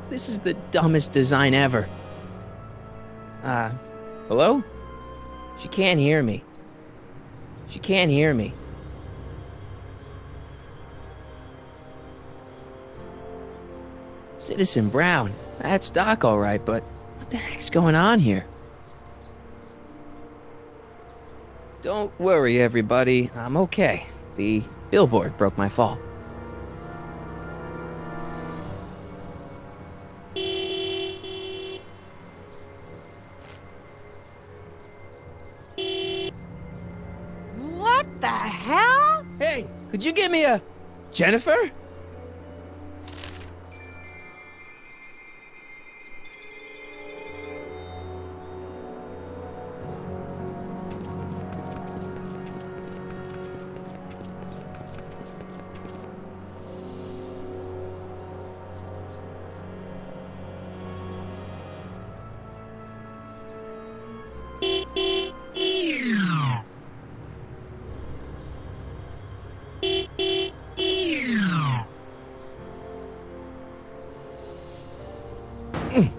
This is the dumbest design ever. Hello? She can't hear me. She can't hear me. Citizen Brown. That's Doc, all right, but what the heck's going on here? Don't worry, everybody. I'm okay. The billboard broke my fall. What the hell? Hey, could you give me a... Jennifer?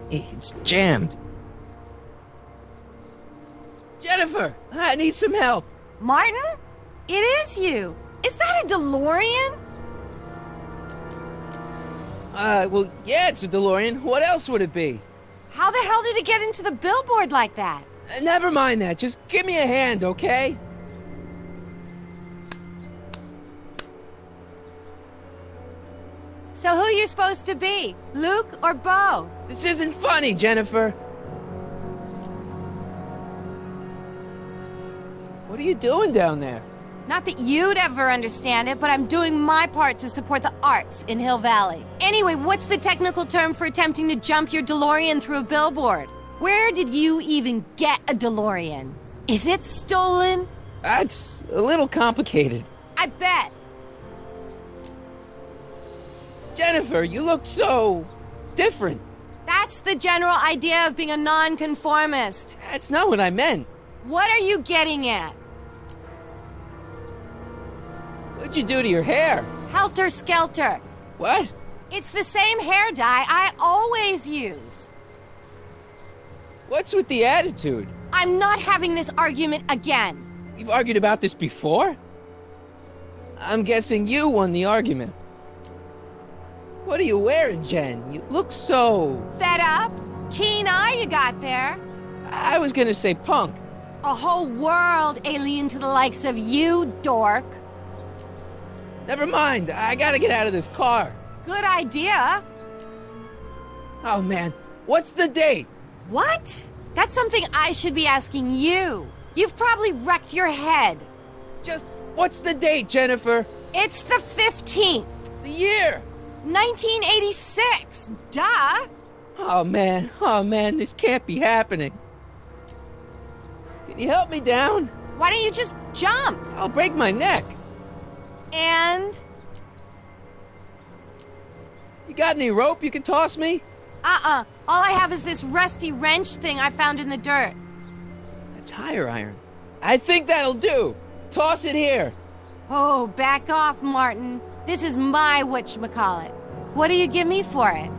It's jammed. Jennifer, I need some help. Martin? It is you. Is that a DeLorean? Well, yeah, it's a DeLorean. What else would it be? How the hell did it get into the billboard like that? Never mind that. Just give me a hand, okay? So who you supposed to be? Luke or Bo? This isn't funny, Jennifer. What are you doing down there? Not that you'd ever understand it, but I'm doing my part to support the arts in Hill Valley. Anyway, what's the technical term for attempting to jump your DeLorean through a billboard? Where did you even get a DeLorean? Is it stolen? That's a little complicated. I bet. Jennifer, you look so... different. That's the general idea of being a nonconformist. That's not what I meant. What are you getting at? What'd you do to your hair? Helter Skelter. What? It's the same hair dye I always use. What's with the attitude? I'm not having this argument again. You've argued about this before? I'm guessing you won the argument. What are you wearing, Jen? You look so... Fed up? Keen eye you got there. I was gonna say punk. A whole world alien to the likes of you, dork. Never mind, I gotta get out of this car. Good idea. Oh man, what's the date? What? That's something I should be asking you. You've probably wrecked your head. Just, what's the date, Jennifer? It's the 15th. The year! 1986. Duh. Oh man, this can't be happening. Can you help me down? Why don't you just jump? I'll break my neck. And? You got any rope you can toss me? All I have is this rusty wrench thing I found in the dirt. A tire iron. I think that'll do. Toss it here. Oh, back off, Martin. This is my whatchamacallit. What do you give me for it?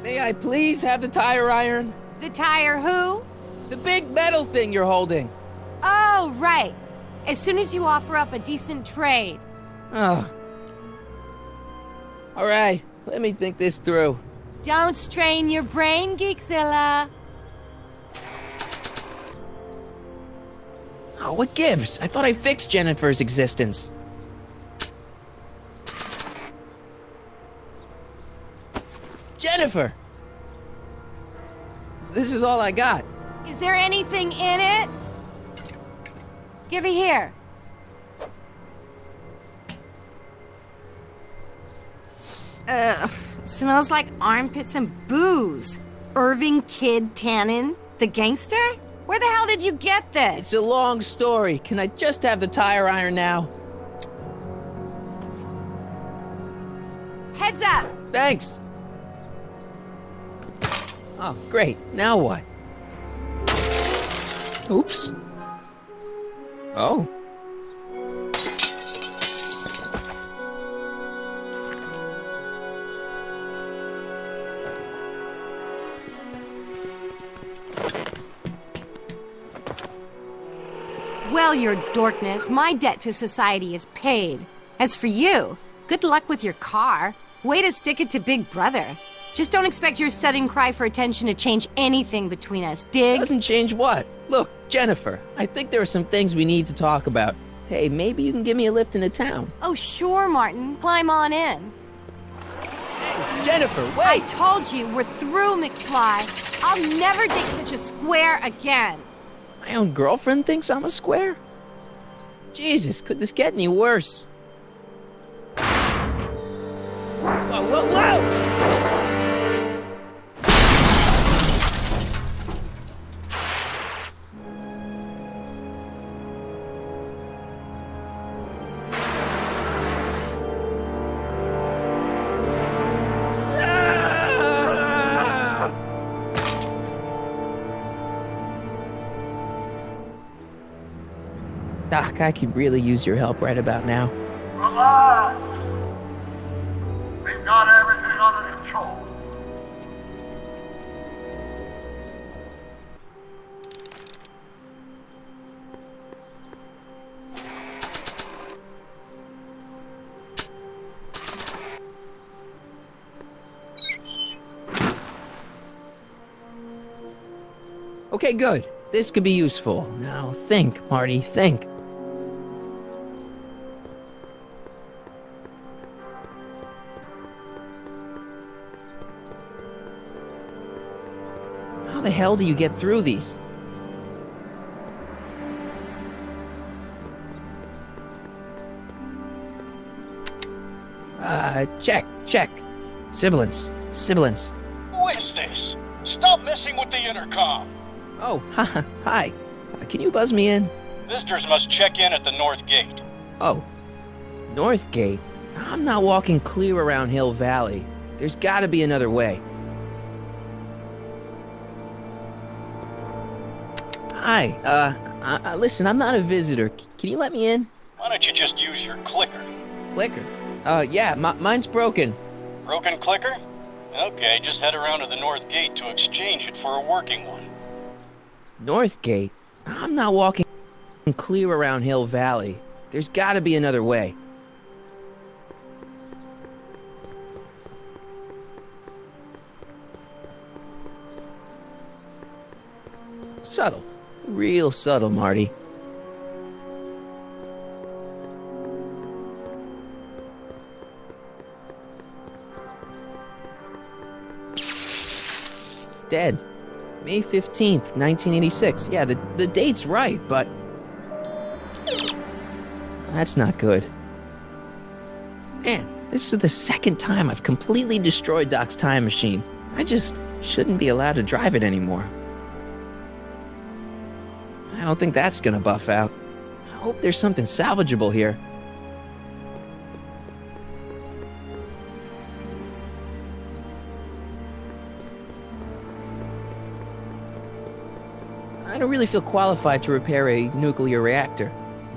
May I please have the tire iron? The tire who? The big metal thing you're holding. Oh, right. As soon as you offer up a decent trade. Oh. All right, let me think this through. Don't strain your brain, Geekzilla. Oh, what gives? I thought I fixed Jennifer's existence. Jennifer! This is all I got. Is there anything in it? Give it here. Ugh, it smells like armpits and booze. Irving Kid Tannen, the gangster? Where the hell did you get this? It's a long story. Can I just have the tire iron now? Heads up! Thanks. Oh, great. Now what? Oops. Oh. Well, your dorkness, my debt to society is paid. As for you, good luck with your car. Way to stick it to Big Brother. Just don't expect your sudden cry for attention to change anything between us, dig? Doesn't change what? Look, Jennifer, I think there are some things we need to talk about. Hey, maybe you can give me a lift into town. Oh, sure, Martin. Climb on in. Hey, Jennifer, I wait! told you, we're through, McFly. I'll never date such a square again. My own girlfriend thinks I'm a square? Jesus, could this get any worse? Whoa, whoa, whoa! Doc, I could really use your help right about now. Relax. We've got everything under control. Okay, good. This could be useful. Now think, Marty, think. How the hell do you get through these? Check. Sibilance. Who is this? Stop messing with the intercom. Oh, hi. Can you buzz me in? Visitors must check in at the North Gate. Oh, North Gate? I'm not walking clear around Hill Valley. There's gotta be another way. Hi, listen, I'm not a visitor. Can you let me in? Why don't you just use your clicker? Clicker? Yeah, mine's broken. Broken clicker? Okay, just head around to the North Gate to exchange it for a working one. North Gate? I'm not walking clear around Hill Valley. There's gotta be another way. Subtle. Real subtle, Marty. Dead. May 15th, 1986. Yeah, the date's right, but... that's not good. Man, this is the second time I've completely destroyed Doc's time machine. I just shouldn't be allowed to drive it anymore. I don't think that's gonna buff out. I hope there's something salvageable here. I don't really feel qualified to repair a nuclear reactor.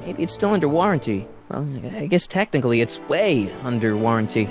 Maybe it's still under warranty. Well, I guess technically it's way under warranty.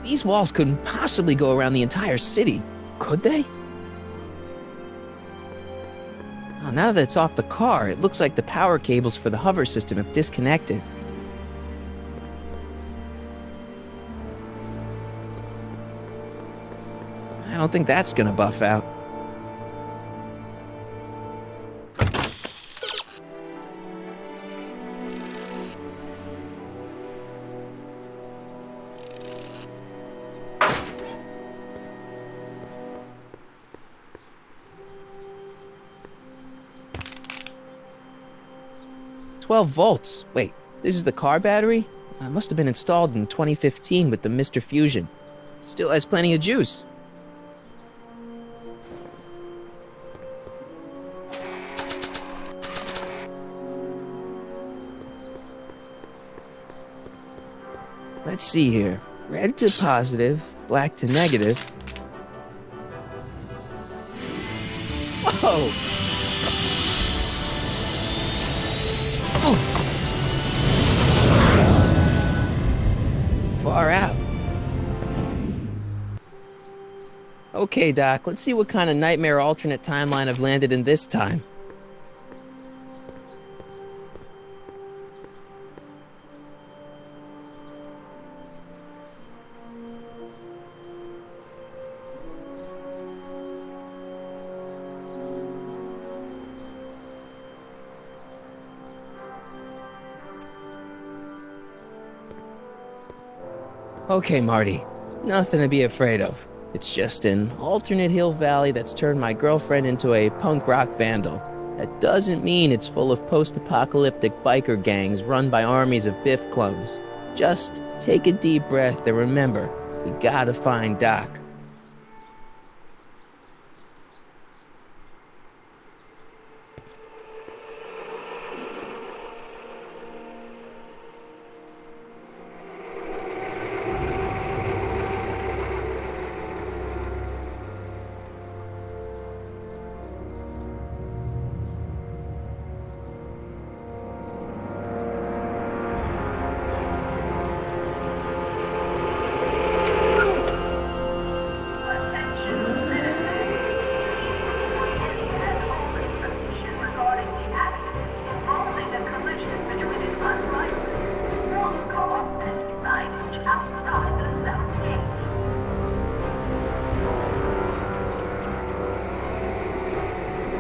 These walls couldn't possibly go around the entire city, could they? Oh, now that it's off the car, it looks like the power cables for the hover system have disconnected. I don't think that's gonna buff out. 12 volts. Wait, this is the car battery? It must have been installed in 2015 with the Mr. Fusion. Still has plenty of juice. Let's see here. Red to positive, black to negative. Whoa! Far out. Okay, Doc, let's see what kind of nightmare alternate timeline I've landed in this time. Okay, Marty. Nothing to be afraid of. It's just an alternate Hill Valley that's turned my girlfriend into a punk rock vandal. That doesn't mean it's full of post-apocalyptic biker gangs run by armies of Biff clones. Just take a deep breath and remember, we gotta find Doc.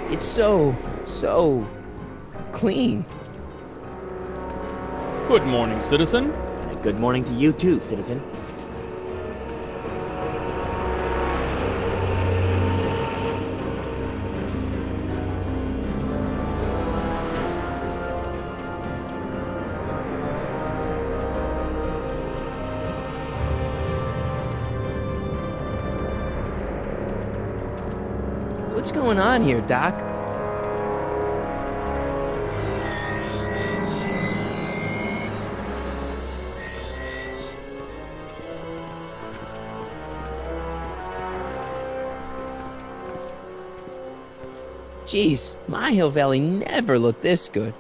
It's so clean. Good morning, citizen. Good morning to you too, citizen. What's going on here, Doc? Jeez, my Hill Valley never looked this good.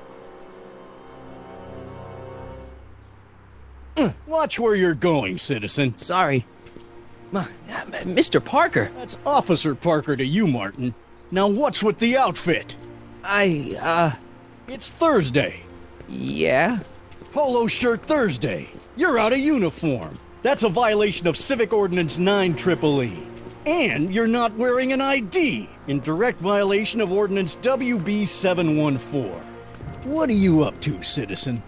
Watch where you're going, citizen. Sorry. Mr. Parker, That's Officer Parker to you, Martin. Now what's with the outfit? It's Thursday. Yeah? Polo shirt Thursday. You're out of uniform. That's a violation of Civic Ordinance 9EEE. And you're not wearing an ID, in direct violation of Ordinance WB 714. What are you up to, citizen?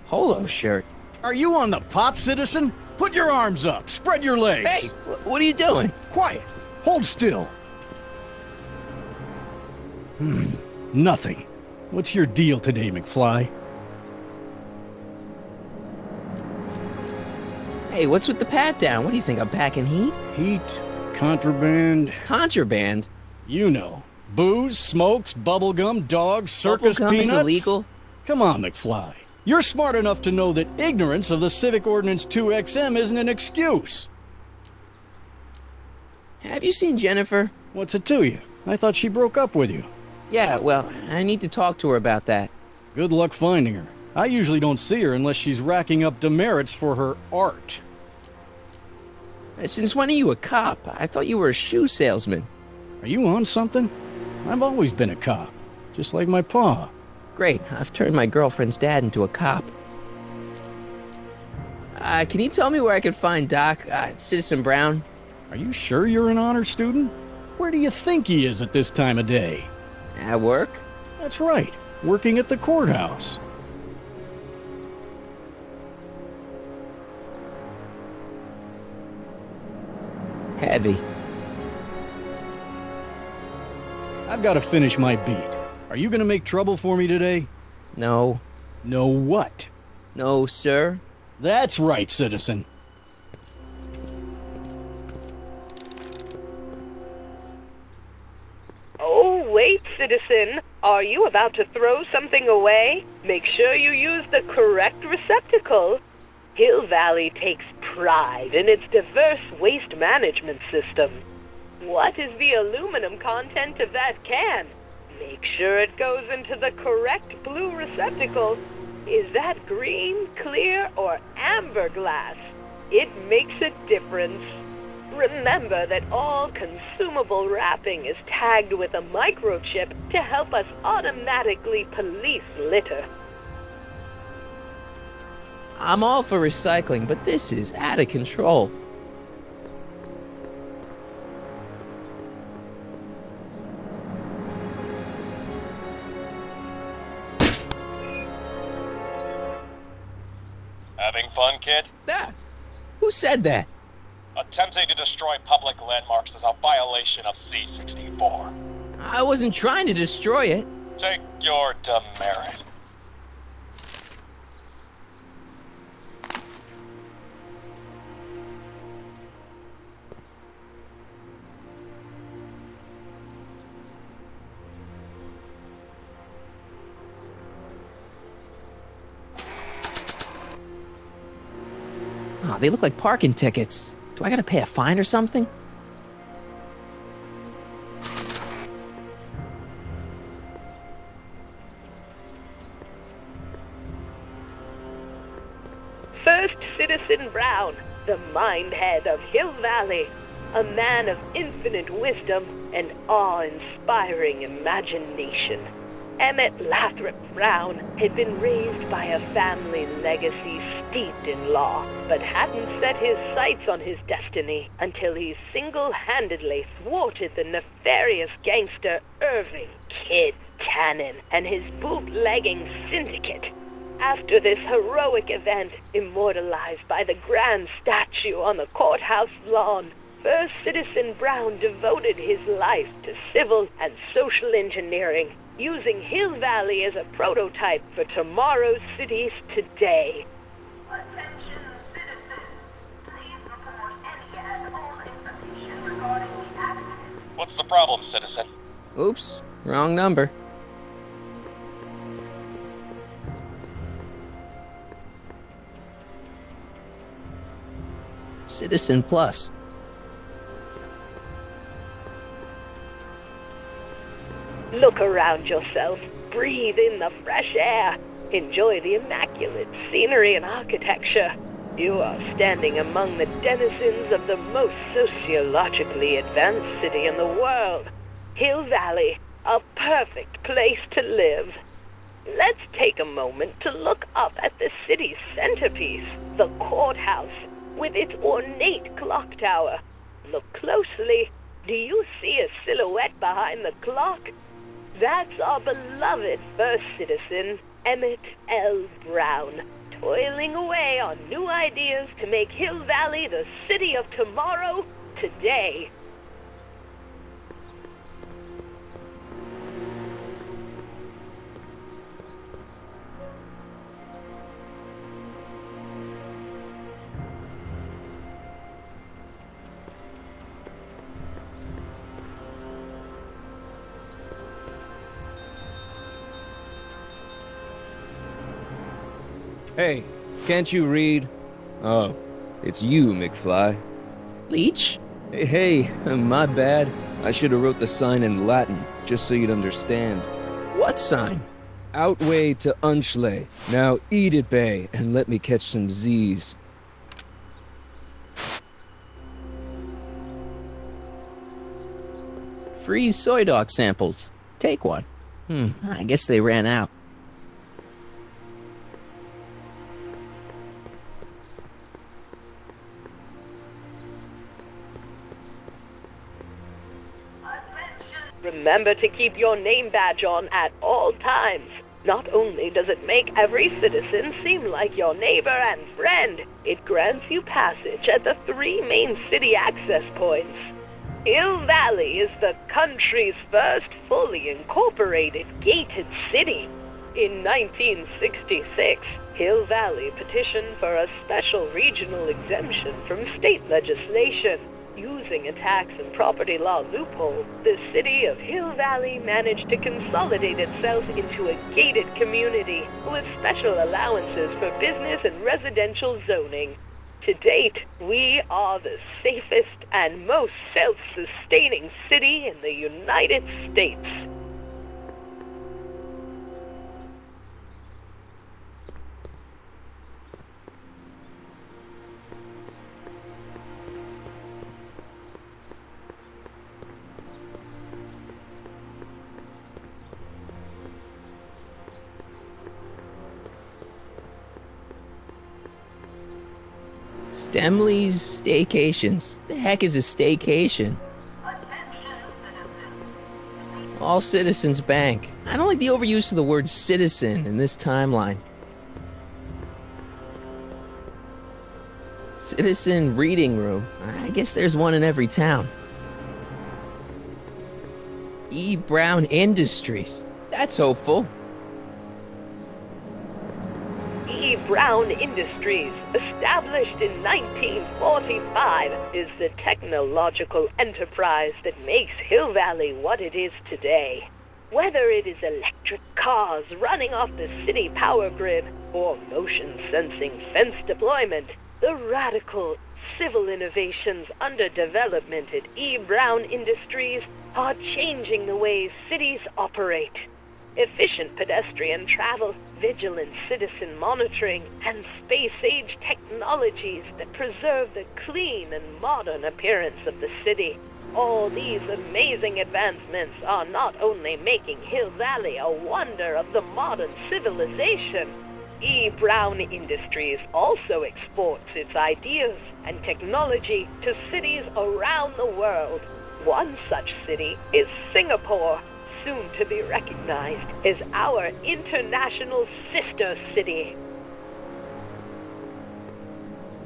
Polo shirt. Are you on the pot, citizen? Put your arms up. Spread your legs. Hey, what are you doing? Quiet. Hold still. Nothing. What's your deal today, McFly? Hey, what's with the pat down? What do you think, I'm packing heat? Heat, contraband, Contraband? you know. Booze, smokes, bubblegum, dogs, circus Bubblegum peanuts. is illegal? Come on, McFly. You're smart enough to know that ignorance of the Civic Ordinance 2XM isn't an excuse. Have you seen Jennifer? What's it to you? I thought she broke up with you. Yeah, well, I need to talk to her about that. Good luck finding her. I usually don't see her unless she's racking up demerits for her art. Since when are you a cop? I thought you were a shoe salesman. Are you on something? I've always been a cop, just like my pa. Great, I've turned my girlfriend's dad into a cop. Can you tell me where I can find Doc, Citizen Brown? Are you sure you're an honor student? Where do you think he is at this time of day? At work? That's right, working at the courthouse. Heavy. I've got to finish my beat. Are you going to make trouble for me today? No. Know what? No, sir. That's right, citizen. Oh, wait, citizen. Are you about to throw something away? Make sure you use the correct receptacle. Hill Valley takes pride in its diverse waste management system. What is the aluminum content of that can? Make sure it goes into the correct blue receptacle. Is that green, clear, or amber glass? It makes a difference. Remember that all consumable wrapping is tagged with a microchip to help us automatically police litter. I'm all for recycling, but this is out of control. Having fun, kid? Ah, who said that? Attempting to destroy public landmarks is a violation of C-64. I wasn't trying to destroy it. Take your demerit. Oh, they look like parking tickets. Do I gotta pay a fine or something? First Citizen Brown, the mind head of Hill Valley, a man of infinite wisdom and awe-inspiring imagination. Emmett Lathrop Brown had been raised by a family legacy steeped in law, but hadn't set his sights on his destiny until he single-handedly thwarted the nefarious gangster Irving Kid Tannen and his bootlegging syndicate. After this heroic event, immortalized by the grand statue on the courthouse lawn, First Citizen Brown devoted his life to civil and social engineering, using Hill Valley as a prototype for tomorrow's cities today. Attention citizens, please report any and all information regarding the accident. What's the problem, citizen? Oops, wrong number. Citizen Plus. Look around yourself, breathe in the fresh air, enjoy the immaculate scenery and architecture. You are standing among the denizens of the most sociologically advanced city in the world, Hill Valley, a perfect place to live. Let's take a moment to look up at the city's centerpiece, the courthouse, with its ornate clock tower. Look closely. Do you see a silhouette behind the clock? That's our beloved first citizen, Emmett L. Brown, toiling away on new ideas to make Hill Valley the city of tomorrow, today. Hey, can't you read? Oh, it's you, McFly. Leech? Hey, my bad. I should have wrote the sign in Latin, just so you'd understand. What sign? Outway to Unchley. Now eat it, Bay, and let me catch some Z's. Free soy dog samples. Take one. I guess they ran out. Remember to keep your name badge on at all times. Not only does it make every citizen seem like your neighbor and friend, it grants you passage at the 3 main city access points. Hill Valley is the country's first fully incorporated gated city. In 1966, Hill Valley petitioned for a special regional exemption from state legislation. Using a tax and property law loophole, the city of Hill Valley managed to consolidate itself into a gated community with special allowances for business and residential zoning. To date, we are the safest and most self-sustaining city in the United States. Stemley's Staycations. The heck is a staycation? All Citizens Bank. I don't like the overuse of the word citizen in this timeline. Citizen Reading Room. I guess there's one in every town. E. Brown Industries. That's hopeful. E. Brown Industries, established in 1945, is the technological enterprise that makes Hill Valley what it is today. Whether it is electric cars running off the city power grid or motion-sensing fence deployment, the radical civil innovations under development at E. Brown Industries are changing the ways cities operate. Efficient pedestrian travel, vigilant citizen monitoring, and space-age technologies that preserve the clean and modern appearance of the city. All these amazing advancements are not only making Hill Valley a wonder of the modern civilization. E. Brown Industries also exports its ideas and technology to cities around the world. One such city is Singapore, soon to be recognized as our international sister city.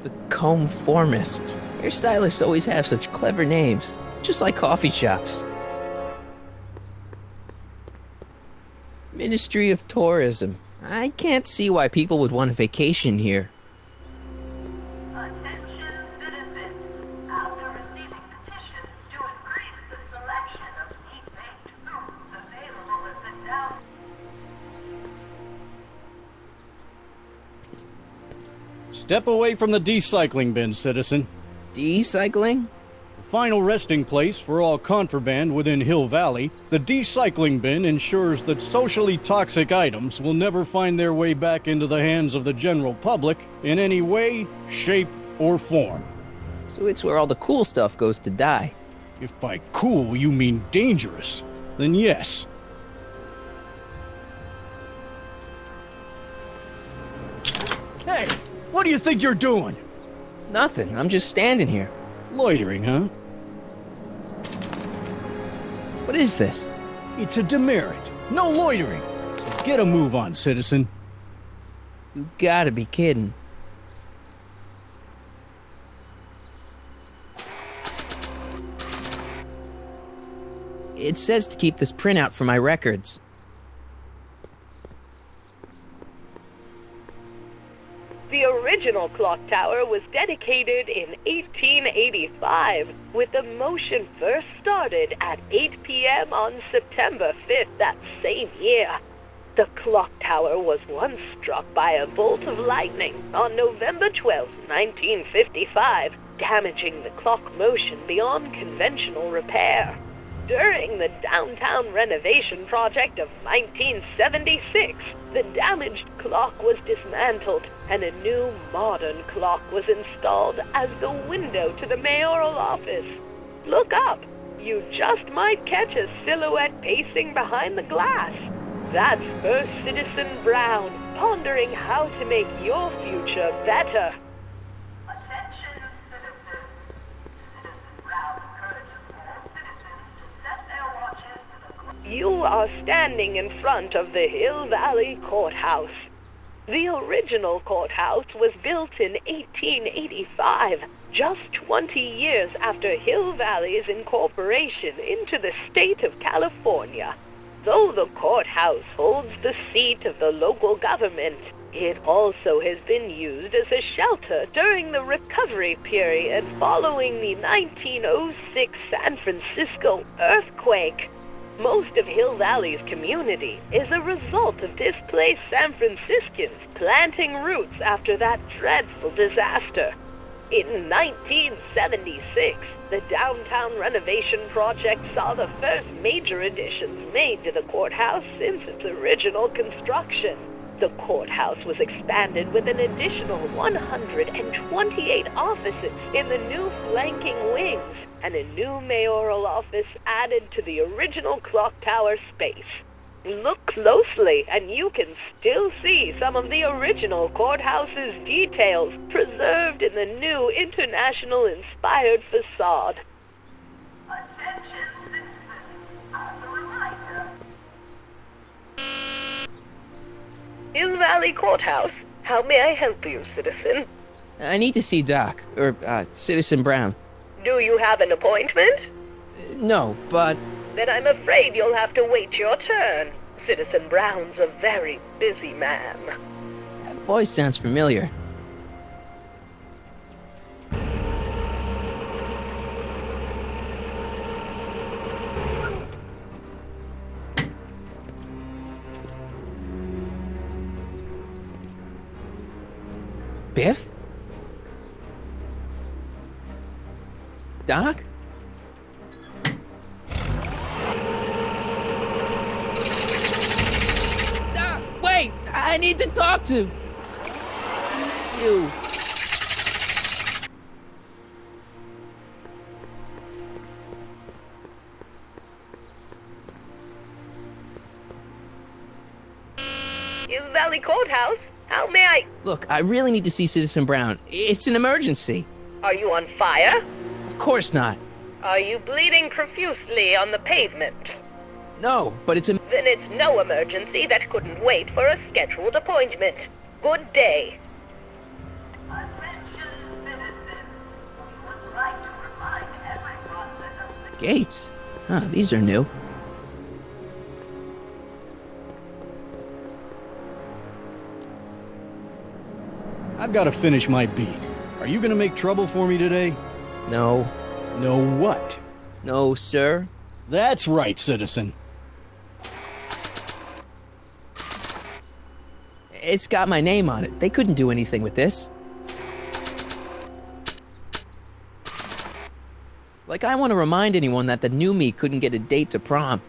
The Comb Formist. Hairstylists always have such clever names, just like coffee shops. Ministry of Tourism. I can't see why people would want a vacation here. Attention citizens. After receiving petitions to increase the selection of heat-baked foods available at the down... Step away from the decycling bin, citizen. Decycling? Final resting place for all contraband within Hill Valley, the decycling bin ensures that socially toxic items will never find their way back into the hands of the general public in any way, shape, or form. So it's where all the cool stuff goes to die. If by cool you mean dangerous, then yes. Hey, what do you think you're doing? Nothing, I'm just standing here. Loitering, huh? What is this? It's a demerit. No loitering. So get a move on, citizen. You gotta be kidding. It says to keep this printout for my records. The original clock tower was dedicated in 1885, with the motion first started at 8 p.m. on September 5th that same year. The clock tower was once struck by a bolt of lightning on November 12, 1955, damaging the clock motion beyond conventional repair. During the downtown renovation project of 1976, the damaged clock was dismantled and a new modern clock was installed as the window to the mayoral office. Look up. You just might catch a silhouette pacing behind the glass. That's First Citizen Brown, pondering how to make your future better. Attention citizens. Citizen Brown encourages all citizens to set their watches to the clock. You are standing in front of the Hill Valley Courthouse. The original courthouse was built in 1885, just 20 years after Hill Valley's incorporation into the state of California. Though the courthouse holds the seat of the local government, it also has been used as a shelter during the recovery period following the 1906 San Francisco earthquake. Most of Hill Valley's community is a result of displaced San Franciscans planting roots after that dreadful disaster. In 1976, the downtown renovation project saw the first major additions made to the courthouse since its original construction. The courthouse was expanded with an additional 128 offices in the new flanking wings, and a new mayoral office added to the original clock tower space. Look closely, and you can still see some of the original courthouse's details preserved in the new international-inspired facade. Attention citizens, as a reminder. Hill Valley Courthouse. How may I help you, citizen? I need to see Doc, or Citizen Brown. Do you have an appointment? No, but Then I'm afraid you'll have to wait your turn. Citizen Brown's a very busy man. that voice sounds familiar. Biff? Doc? Doc, wait! I need to talk to you. Hill Valley Courthouse? How may I... Look, I really need to see Citizen Brown. It's an emergency. Are you on fire? Of course not. Are you bleeding profusely on the pavement? No, but it's a... Then it's no emergency that couldn't wait for a scheduled appointment. Good day. Attention citizens, we would like to remind everyone that the Gates. Huh, these are new. I've got to finish my beat. Are you going to make trouble for me today? No. No what? No, sir. That's right, citizen. It's got my name on it. They couldn't do anything with this. Like, I want to remind anyone that the new me couldn't get a date to prom.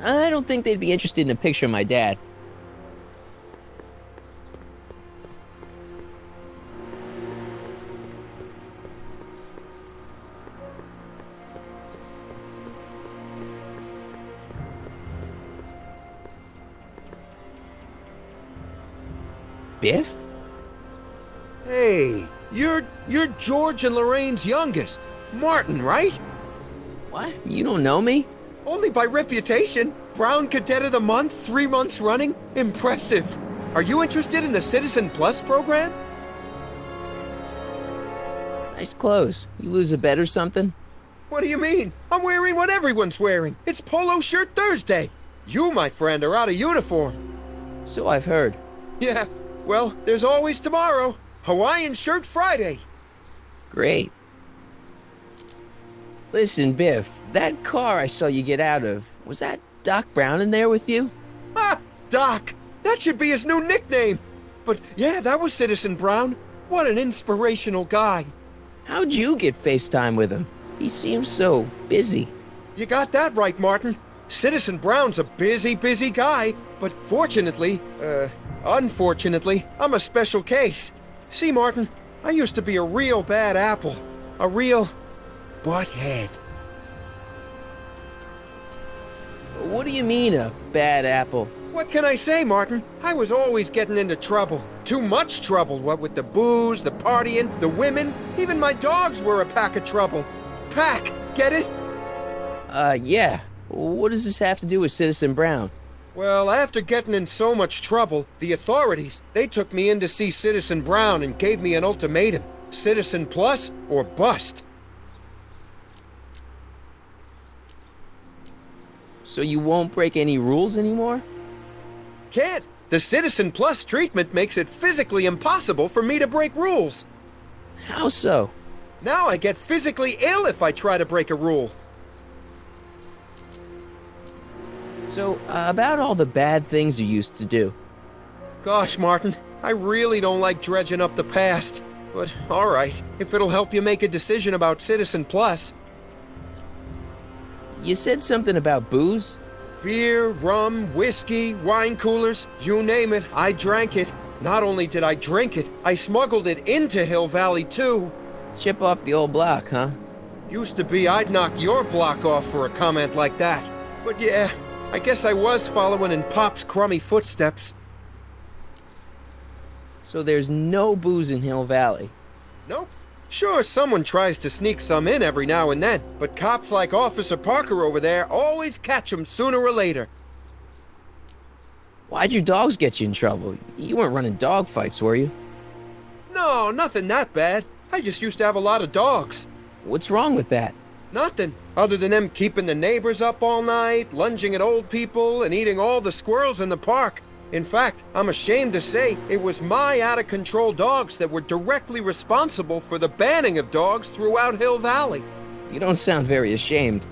I don't think they'd be interested in a picture of my dad. Biff? Hey, you're George and Lorraine's youngest. Martin, right? What? You don't know me? Only by reputation. Brown Cadet of the Month, 3 months running. Impressive. Are you interested in the Citizen Plus program? Nice clothes. You lose a bet or something? What do you mean? I'm wearing what everyone's wearing. It's Polo Shirt Thursday. You, my friend, are out of uniform. So I've heard. Yeah, well, there's always tomorrow. Hawaiian Shirt Friday. Great. Listen, Biff, that car I saw you get out of, was that Doc Brown in there with you? Ah, Doc. That should be his new nickname. But yeah, that was Citizen Brown. What an inspirational guy. How'd you get FaceTime with him? He seems so busy. You got that right, Martin. Citizen Brown's a busy guy, but unfortunately, I'm a special case. See, Martin, I used to be a real bad apple. A real butthead. What do you mean, a bad apple? What can I say, Martin? I was always getting into trouble. Too much trouble, what with the booze, the partying, the women. Even my dogs were a pack of trouble. Pack, get it? Yeah. What does this have to do with Citizen Brown? Well, after getting in so much trouble, the authorities, they took me in to see Citizen Brown and gave me an ultimatum. Citizen Plus or bust. So you won't break any rules anymore? Can't. The Citizen Plus treatment makes it physically impossible for me to break rules. How so? Now I get physically ill if I try to break a rule. So, about all the bad things you used to do. Gosh, Martin, I really don't like dredging up the past. But alright, if it'll help you make a decision about Citizen Plus. You said something about booze? Beer, rum, whiskey, wine coolers, you name it, I drank it. Not only did I drink it, I smuggled it into Hill Valley too. Chip off the old block, huh? Used to be I'd knock your block off for a comment like that. But yeah, I guess I was following in Pop's crummy footsteps. So there's no booze in Hill Valley? Nope. Sure, someone tries to sneak some in every now and then, but cops like Officer Parker over there always catch 'em sooner or later. Why'd your dogs get you in trouble? You weren't running dog fights, were you? No, nothing that bad. I just used to have a lot of dogs. What's wrong with that? Nothing, other than them keeping the neighbors up all night, lunging at old people, and eating all the squirrels in the park. In fact, I'm ashamed to say it was my out-of-control dogs that were directly responsible for the banning of dogs throughout Hill Valley. You don't sound very ashamed.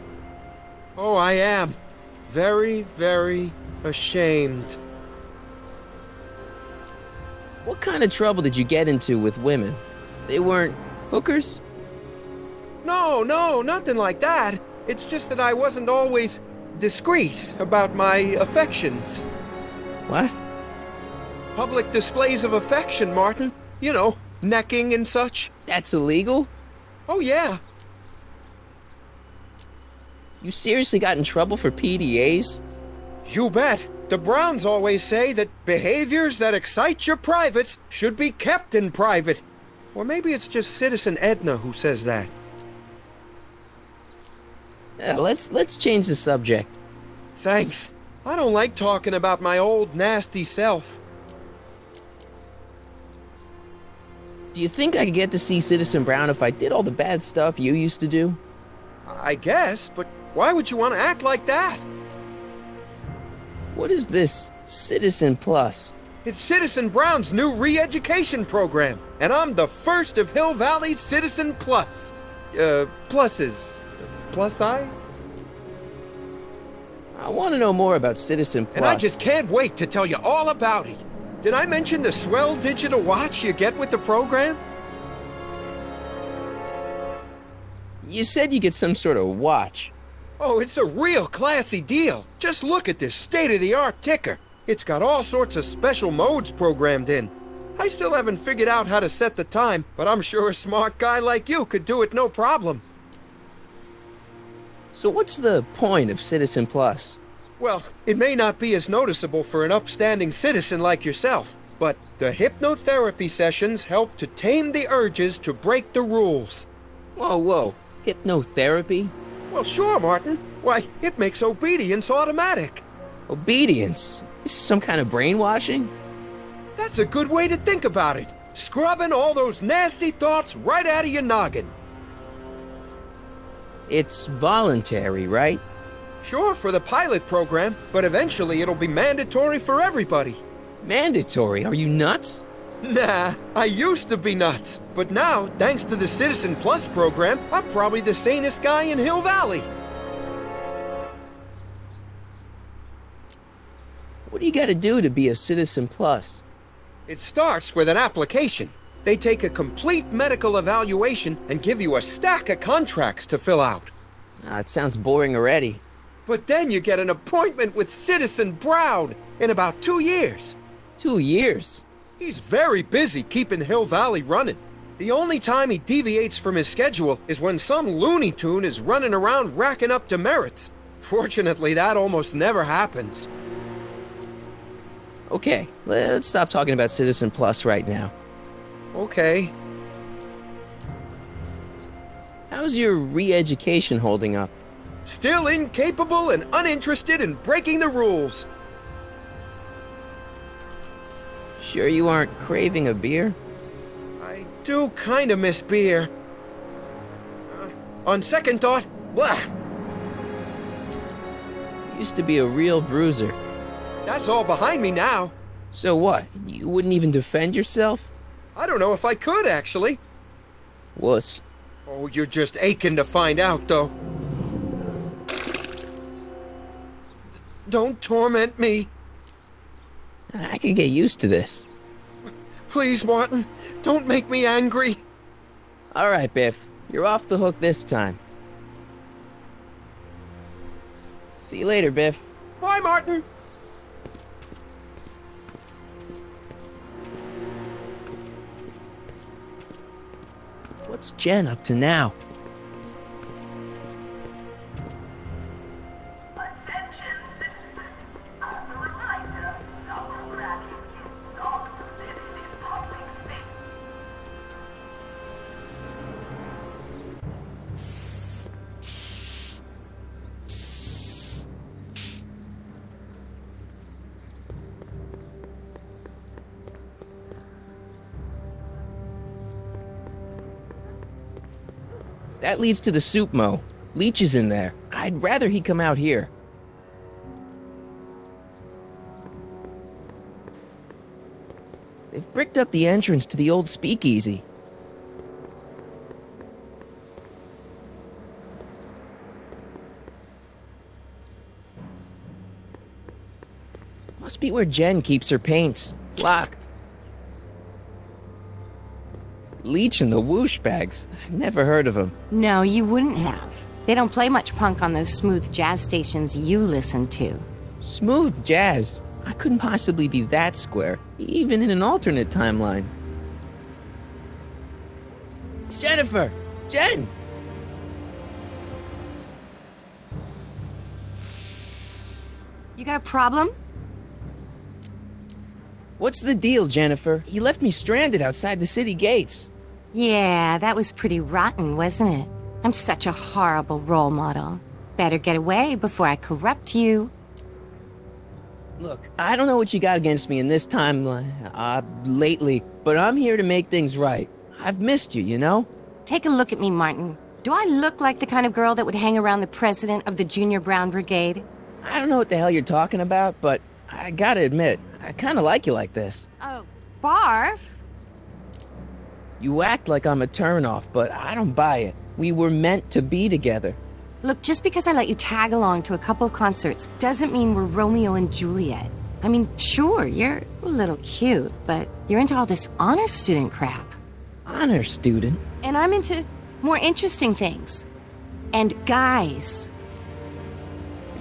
Oh, I am. Very, very ashamed. What kind of trouble did you get into with women? They weren't hookers? No, nothing like that. It's just that I wasn't always discreet about my affections. What? Public displays of affection, Martin. You know, necking and such. That's illegal? Oh, yeah. You seriously got in trouble for PDAs? You bet. The Browns always say that behaviors that excite your privates should be kept in private. Or maybe it's just Citizen Edna who says that. Let's change the subject. Thanks. I don't like talking about my old nasty self. Do you think I could get to see Citizen Brown if I did all the bad stuff you used to do? I guess, but why would you want to act like that? What is this Citizen Plus? It's Citizen Brown's new re-education program, and I'm the first of Hill Valley's Citizen Plus. Pluses. Plus I? I want to know more about Citizen Plus. And I just can't wait to tell you all about it. Did I mention the swell digital watch you get with the program? You said you get some sort of watch. Oh, it's a real classy deal. Just look at this state-of-the-art ticker. It's got all sorts of special modes programmed in. I still haven't figured out how to set the time, but I'm sure a smart guy like you could do it no problem. So what's the point of Citizen Plus? Well, it may not be as noticeable for an upstanding citizen like yourself, but the hypnotherapy sessions help to tame the urges to break the rules. Whoa. Hypnotherapy? Well, sure, Martin. Why, it makes obedience automatic. Obedience? This is some kind of brainwashing? That's a good way to think about it. Scrubbing all those nasty thoughts right out of your noggin. It's voluntary, right? Sure, for the pilot program, but eventually it'll be mandatory for everybody. Mandatory? Are you nuts? Nah, I used to be nuts. But now, thanks to the Citizen Plus program, I'm probably the sanest guy in Hill Valley. What do you gotta do to be a Citizen Plus? It starts with an application. They take a complete medical evaluation and give you a stack of contracts to fill out. It sounds boring already. But then you get an appointment with Citizen Brown in about 2 years. 2 years? He's very busy keeping Hill Valley running. The only time he deviates from his schedule is when some Looney Tune is running around racking up demerits. Fortunately, that almost never happens. Okay, let's stop talking about Citizen Plus right now. Okay. How's your re-education holding up? Still incapable and uninterested in breaking the rules. Sure you aren't craving a beer? I do kind of miss beer. On second thought, blah, Used to be a real bruiser. that's all behind me now. So what? You wouldn't even defend yourself? I don't know if I could, actually. Wuss. Oh, you're just aching to find out, though. Don't torment me. I could get used to this. Please, Martin, don't make me angry. All right, Biff. You're off the hook this time. See you later, Biff. Bye, Martin. What's Jen up to now? Attention, citizens. As a reminder, double cracking is not permitted in public space. That leads to the soup mo. Leech is in there. I'd rather he come out here. They've bricked up the entrance to the old speakeasy. Must be where Jen keeps her paints. Locked. Leech and the whoosh bags. Never heard of them. No, you wouldn't have. They don't play much punk on those smooth jazz stations you listen to. Smooth jazz. I couldn't possibly be that square, even in an alternate timeline. Jennifer! Jen! You got a problem? What's the deal, Jennifer? You left me stranded outside the city gates. Yeah, that was pretty rotten, wasn't it? I'm such a horrible role model. Better get away before I corrupt you. Look, I don't know what you got against me in this timeline, lately, but I'm here to make things right. I've missed you, you know? Take a look at me, Martin. Do I look like the kind of girl that would hang around the president of the Junior Brown Brigade? I don't know what the hell you're talking about, but I gotta admit, I kinda like you like this. Oh, barf? You act like I'm a turnoff, but I don't buy it. We were meant to be together. Look, just because I let you tag along to a couple of concerts doesn't mean we're Romeo and Juliet. I mean, sure, you're a little cute, but you're into all this honor student crap. Honor student? And I'm into more interesting things. And guys.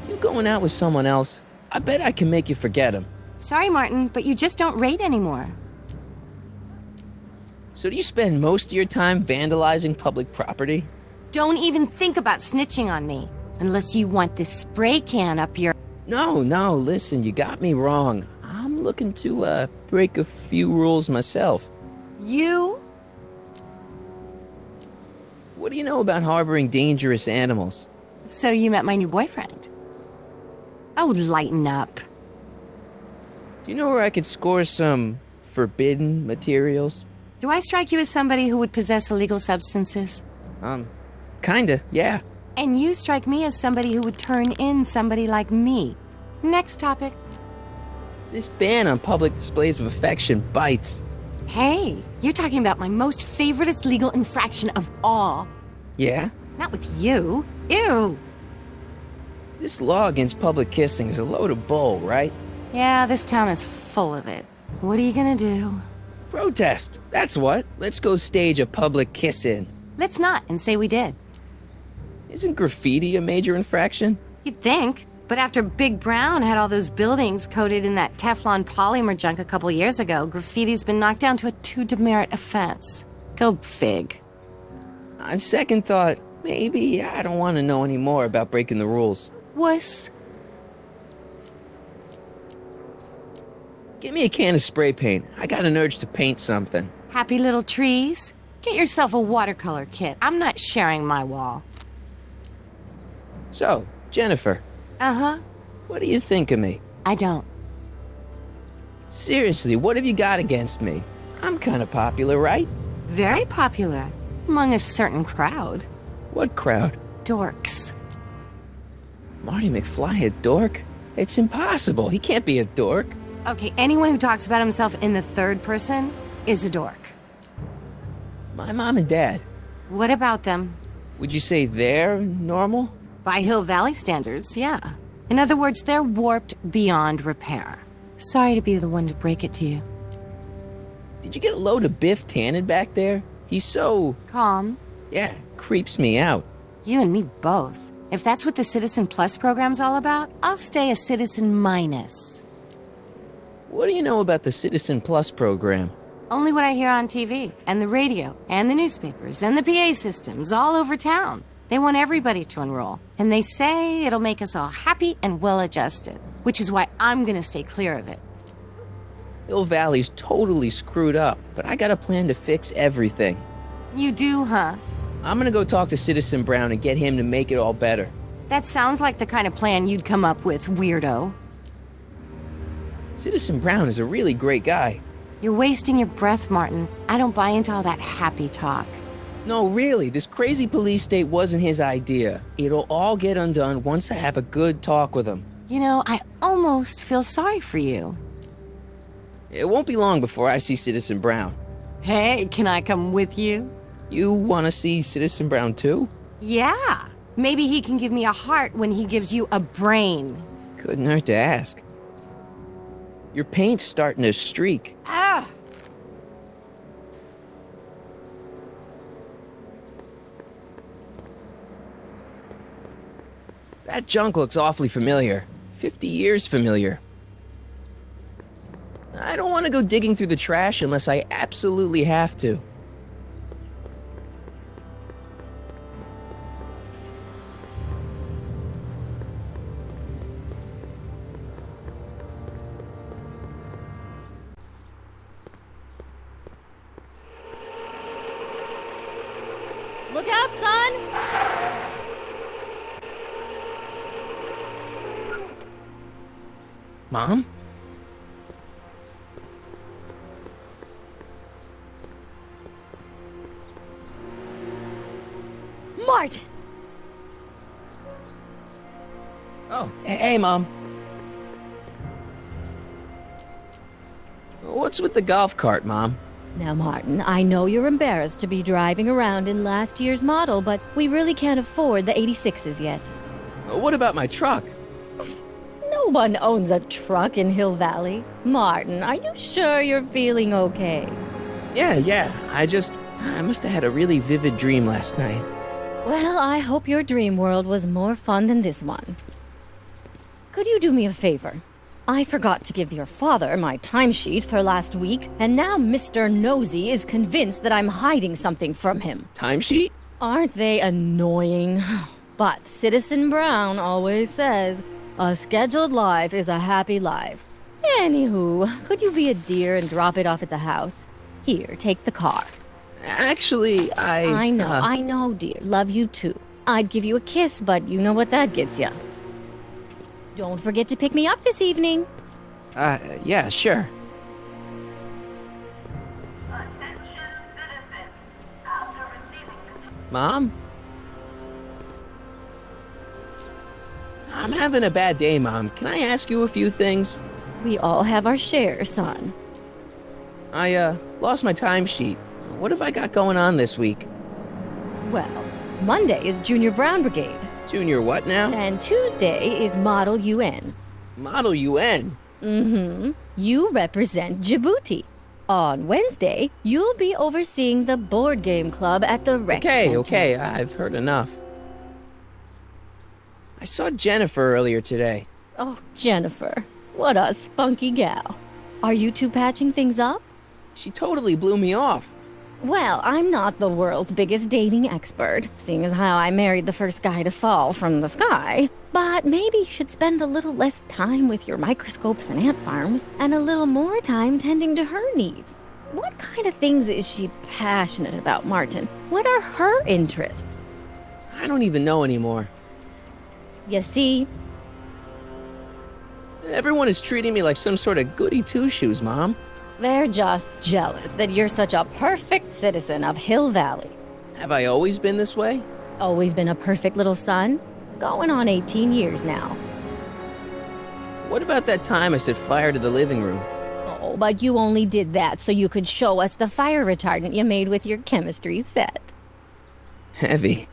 You going out with someone else? I bet I can make you forget him. Sorry, Martin, but you just don't rate anymore. So do you spend most of your time vandalizing public property? Don't even think about snitching on me, unless you want this spray can up your... No, listen, you got me wrong. I'm looking to, break a few rules myself. You? What do you know about harboring dangerous animals? So you met my new boyfriend. Oh, lighten up. Do you know where I could score some forbidden materials? Do I strike you as somebody who would possess illegal substances? Kinda, yeah. And you strike me as somebody who would turn in somebody like me. Next topic. This ban on public displays of affection bites. Hey, you're talking about my most favoriteest legal infraction of all. Yeah? Not with you. Ew. This law against public kissing is a load of bull, right? Yeah, this town is full of it. What are you gonna do? Protest, that's what. Let's go stage a public kiss-in. Let's not and say we did. Isn't graffiti a major infraction? You'd think. But after Big Brown had all those buildings coated in that Teflon polymer junk a couple years ago, graffiti's been knocked down to a 2 demerit offense. Go fig. On second thought, maybe I don't want to know any more about breaking the rules. Wuss. Give me a can of spray paint. I got an urge to paint something. Happy little trees? Get yourself a watercolor kit. I'm not sharing my wall. So, Jennifer, Uh-huh. what do you think of me? I don't. Seriously, what have you got against me? I'm kind of popular, right? Very popular among a certain crowd. What crowd? Dorks. Marty McFly a dork? It's impossible. He can't be a dork. Okay, anyone who talks about himself in the third person is a dork. My mom and dad. What about them? Would you say they're normal? By Hill Valley standards, yeah. In other words, they're warped beyond repair. Sorry to be the one to break it to you. Did you get a load of Biff Tannen back there? He's so... Calm. Yeah, creeps me out. You and me both. If that's what the Citizen Plus program's all about, I'll stay a Citizen Minus. What do you know about the Citizen Plus program? Only what I hear on TV, and the radio, and the newspapers, and the PA systems all over town. They want everybody to enroll, and they say it'll make us all happy and well-adjusted, which is why I'm gonna stay clear of it. Hill Valley's totally screwed up, but I got a plan to fix everything. You do, huh? I'm gonna go talk to Citizen Brown and get him to make it all better. That sounds like the kind of plan you'd come up with, weirdo. Citizen Brown is a really great guy. You're wasting your breath, Martin. I don't buy into all that happy talk. No, really, this crazy police state wasn't his idea. It'll all get undone once I have a good talk with him. You know, I almost feel sorry for you. It won't be long before I see Citizen Brown. Hey, can I come with you? You want to see Citizen Brown too? Yeah. Maybe he can give me a heart when he gives you a brain. Couldn't hurt to ask. Your paint's starting to streak. Ah! That junk looks awfully familiar. 50 years familiar. I don't want to go digging through the trash unless I absolutely have to. Look out, son! Mom? Martin! Oh, hey, Mom. What's with the golf cart, Mom? Now, Martin, I know you're embarrassed to be driving around in last year's model, but we really can't afford the 86s yet. What about my truck? No one owns a truck in Hill Valley. Martin, are you sure you're feeling okay? Yeah. I must have had a really vivid dream last night. Well, I hope your dream world was more fun than this one. Could you do me a favor? I forgot to give your father my timesheet for last week, and now Mr. Nosy is convinced that I'm hiding something from him. Timesheet? Aren't they annoying? But Citizen Brown always says, a scheduled life is a happy life. Anywho, could you be a dear and drop it off at the house? Here, take the car. Actually, I know, dear. Love you too. I'd give you a kiss, but you know what that gets ya. Don't forget to pick me up this evening. Yeah, sure. Attention citizens. After receiving Mom? I'm having a bad day, Mom. Can I ask you a few things? We all have our share, son. I, lost my timesheet. What have I got going on this week? Well, Monday is Junior Brown Brigade. Junior what now? And Tuesday is Model UN. Model UN? Mm-hmm. You represent Djibouti. On Wednesday, you'll be overseeing the board game club at the rec center. Okay, I've heard enough. I saw Jennifer earlier today. Oh, Jennifer. What a spunky gal. Are you two patching things up? She totally blew me off. Well, I'm not the world's biggest dating expert, seeing as how I married the first guy to fall from the sky. But maybe you should spend a little less time with your microscopes and ant farms, and a little more time tending to her needs. What kind of things is she passionate about, Martin? What are her interests? I don't even know anymore. You see? Everyone is treating me like some sort of goody two-shoes, Mom. They're just jealous that you're such a perfect citizen of Hill Valley. Have I always been this way? Always been a perfect little son? Going on 18 years now. What about that time I set fire to the living room? Oh, but you only did that so you could show us the fire retardant you made with your chemistry set. Heavy.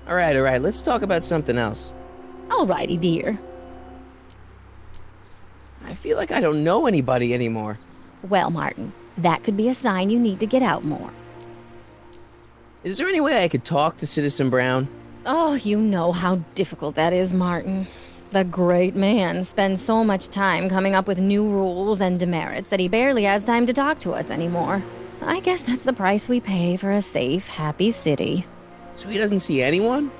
All right, let's talk about something else. Alrighty, dear. I feel like I don't know anybody anymore. Well, Martin, that could be a sign you need to get out more. Is there any way I could talk to Citizen Brown? Oh, you know how difficult that is, Martin. The great man spends so much time coming up with new rules and demerits that he barely has time to talk to us anymore. I guess that's the price we pay for a safe, happy city. So he doesn't see anyone?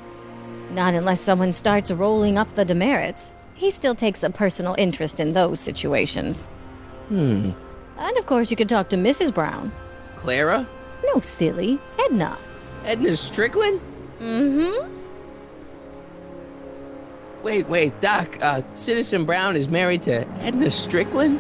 Not unless someone starts rolling up the demerits. He still takes a personal interest in those situations. And of course you could talk to Mrs. Brown. Clara? No, silly. Edna. Edna Strickland? Mm-hmm. Wait, Doc, Citizen Brown is married to Edna Strickland?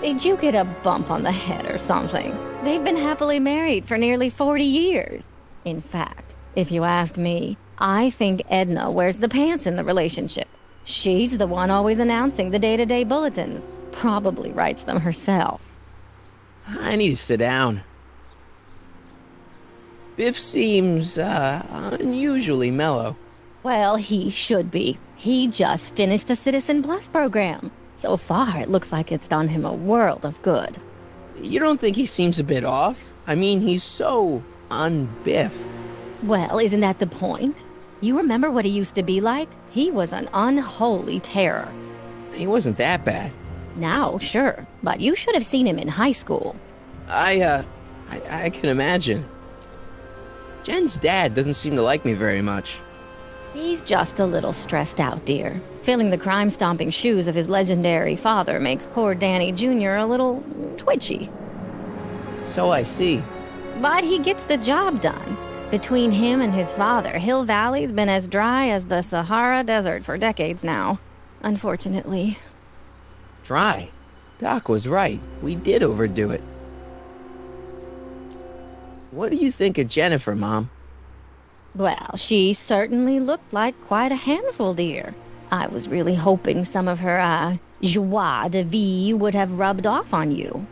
Did you get a bump on the head or something? They've been happily married for nearly 40 years. In fact, if you ask me, I think Edna wears the pants in the relationship. She's the one always announcing the day-to-day bulletins. Probably writes them herself. I need to sit down. Biff seems, unusually mellow. Well, he should be. He just finished the Citizen Plus program. So far, it looks like it's done him a world of good. You don't think he seems a bit off? I mean, he's so un-Biff. Well, isn't that the point? You remember what he used to be like? He was an unholy terror. He wasn't that bad. Now, sure, but you should have seen him in high school. I can imagine. Jen's dad doesn't seem to like me very much. He's just a little stressed out, dear. Filling the crime-stomping shoes of his legendary father makes poor Danny Jr. a little twitchy. So I see. But he gets the job done. Between him and his father, Hill Valley's been as dry as the Sahara Desert for decades now. Unfortunately. Dry? Doc was right. We did overdo it. What do you think of Jennifer, Mom? Well, she certainly looked like quite a handful, dear. I was really hoping some of her, joie de vivre would have rubbed off on you.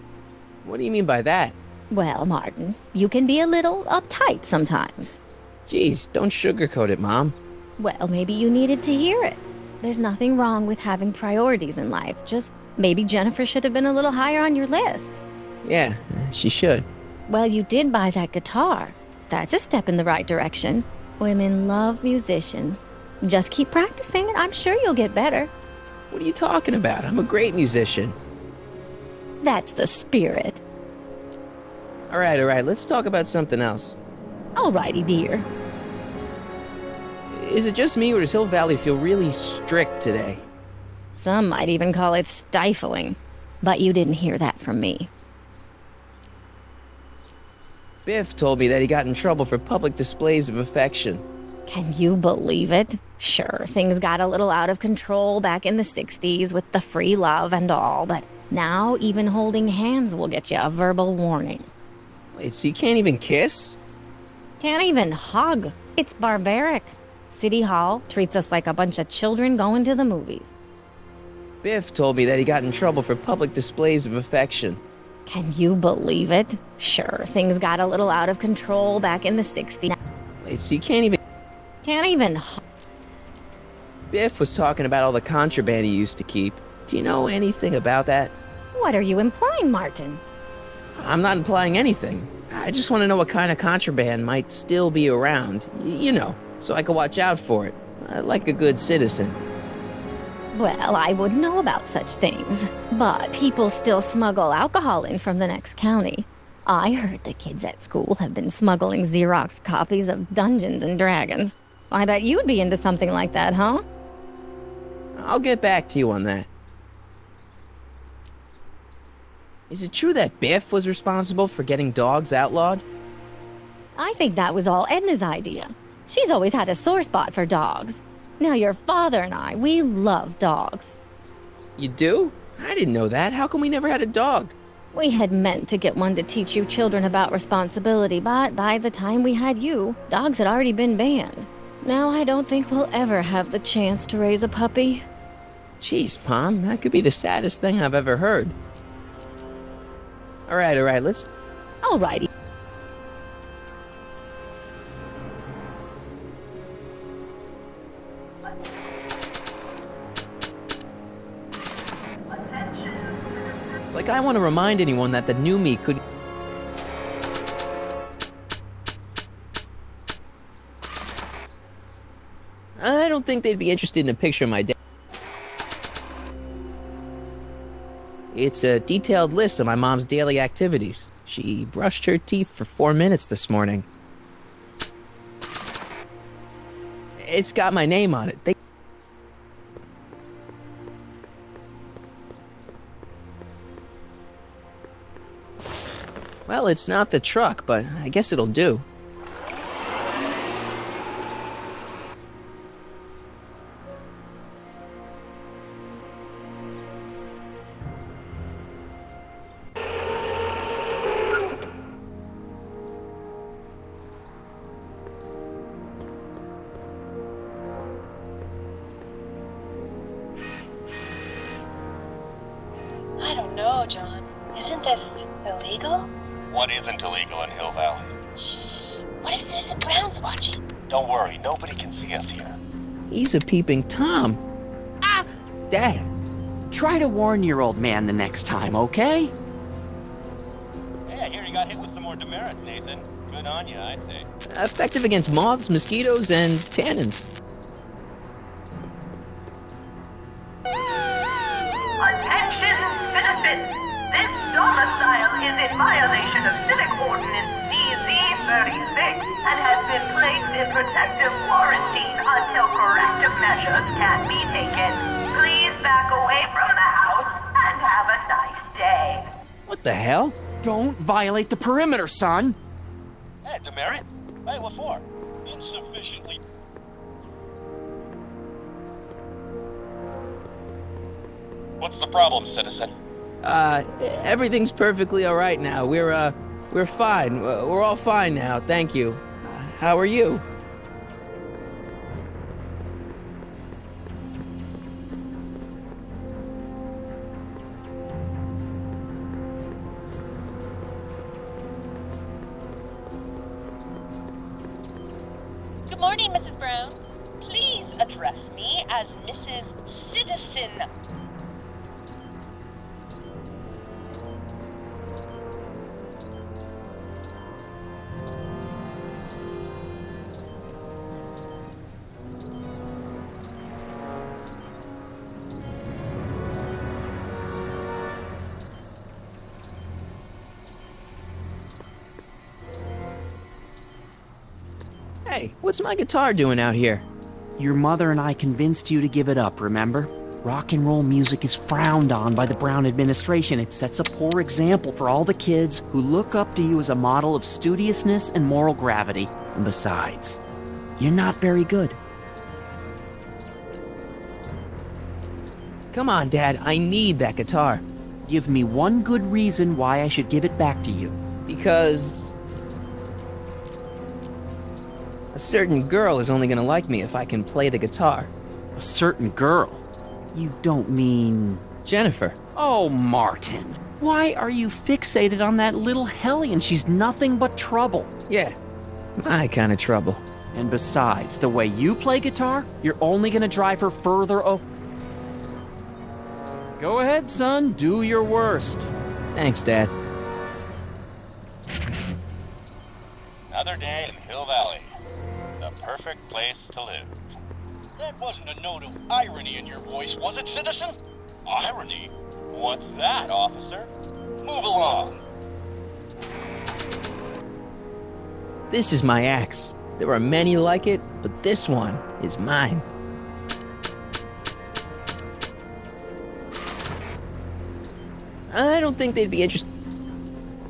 What do you mean by that? Well, Martin, you can be a little uptight sometimes. Geez, don't sugarcoat it, Mom. Well, maybe you needed to hear it. There's nothing wrong with having priorities in life. Just maybe Jennifer should have been a little higher on your list. Yeah, she should. Well, you did buy that guitar. That's a step in the right direction. Women love musicians. Just keep practicing and I'm sure you'll get better. What are you talking about? I'm a great musician. That's the spirit. All right, let's talk about something else. Alrighty, dear. Is it just me or does Hill Valley feel really strict today? Some might even call it stifling. But you didn't hear that from me. Biff told me that he got in trouble for public displays of affection. Can you believe it? Sure, things got a little out of control back in the 60s with the free love and all, but now even holding hands will get you a verbal warning. Wait, so you can't even kiss? Can't even hug. It's barbaric. City Hall treats us like a bunch of children going to the movies. Biff told me that he got in trouble for public displays of affection. Can you believe it? Sure, things got a little out of control back in the 60s. Wait, so you can't even... Biff was talking about all the contraband he used to keep. Do you know anything about that? What are you implying, Martin? I'm not implying anything. I just want to know what kind of contraband might still be around. You know, so I can watch out for it. Like a good citizen. Well, I wouldn't know about such things. But people still smuggle alcohol in from the next county. I heard the kids at school have been smuggling Xerox copies of Dungeons and Dragons. I bet you'd be into something like that, huh? I'll get back to you on that. Is it true that Biff was responsible for getting dogs outlawed? I think that was all Edna's idea. She's always had a sore spot for dogs. Now your father and I, we love dogs. You do? I didn't know that. How come we never had a dog? We had meant to get one to teach you children about responsibility, but by the time we had you, dogs had already been banned. Now I don't think we'll ever have the chance to raise a puppy. Jeez, Mom, that could be the saddest thing I've ever heard. All right, let's... Alrighty. Like, I want to remind anyone that the new me could... I don't think they'd be interested in a picture of my dad. It's a detailed list of my mom's daily activities. She brushed her teeth for 4 minutes this morning. It's got my name on it. Well, it's not the truck, but I guess it'll do. I don't know, John. Isn't this illegal? What isn't illegal in Hill Valley? Shh. What if Citizen Brown's watching? Don't worry, nobody can see us here. He's a peeping Tom. Ah! Dad. Try to warn your old man the next time, okay? Hey, I hear you got hit with some more demerits, Nathan. Good on you, I'd say. Effective against moths, mosquitoes, and tannins. Attention, citizens! This domicile is in violation of Civic Ordinance CZ-36 and has been placed in protective quarantine until corrective measures can be taken. Please back away from the house and have a nice day. What the hell? Don't violate the perimeter, son! Hey, demerit? Hey, what for? Insufficiently... What's the problem, citizen? Everything's perfectly all right now. We're fine. We're all fine now, thank you. How are you? Good morning, Mrs. Brown. Please address me as Mrs. Citizen. Hey, what's my guitar doing out here? Your mother and I convinced you to give it up, remember? Rock and roll music is frowned on by the Brown administration. It sets a poor example for all the kids who look up to you as a model of studiousness and moral gravity. And besides, you're not very good. Come on, Dad, I need that guitar. Give me one good reason why I should give it back to you. Because... a certain girl is only gonna like me if I can play the guitar. A certain girl? You don't mean... Jennifer. Oh, Martin. Why are you fixated on that little hellion? She's nothing but trouble. Yeah, my kind of trouble. And besides, the way you play guitar, you're only gonna drive her further Go ahead, son. Do your worst. Thanks, Dad. Another day in Hill Valley. The perfect place to live. That wasn't a note of irony in your voice, was it, citizen? Irony? What's that, officer? Move along. This is my axe. There are many like it, but this one is mine. I don't think they'd be interested.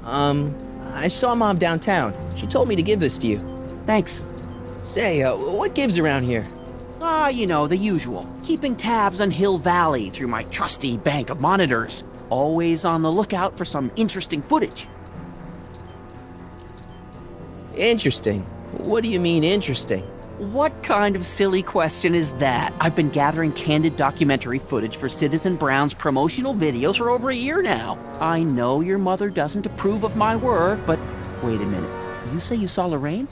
I saw Mom downtown. She told me to give this to you. Thanks. Say, what gives around here? You know, the usual. Keeping tabs on Hill Valley through my trusty bank of monitors. Always on the lookout for some interesting footage. Interesting. What do you mean, interesting? What kind of silly question is that? I've been gathering candid documentary footage for Citizen Brown's promotional videos for over a year now. I know your mother doesn't approve of my work, but wait a minute. You say you saw Lorraine?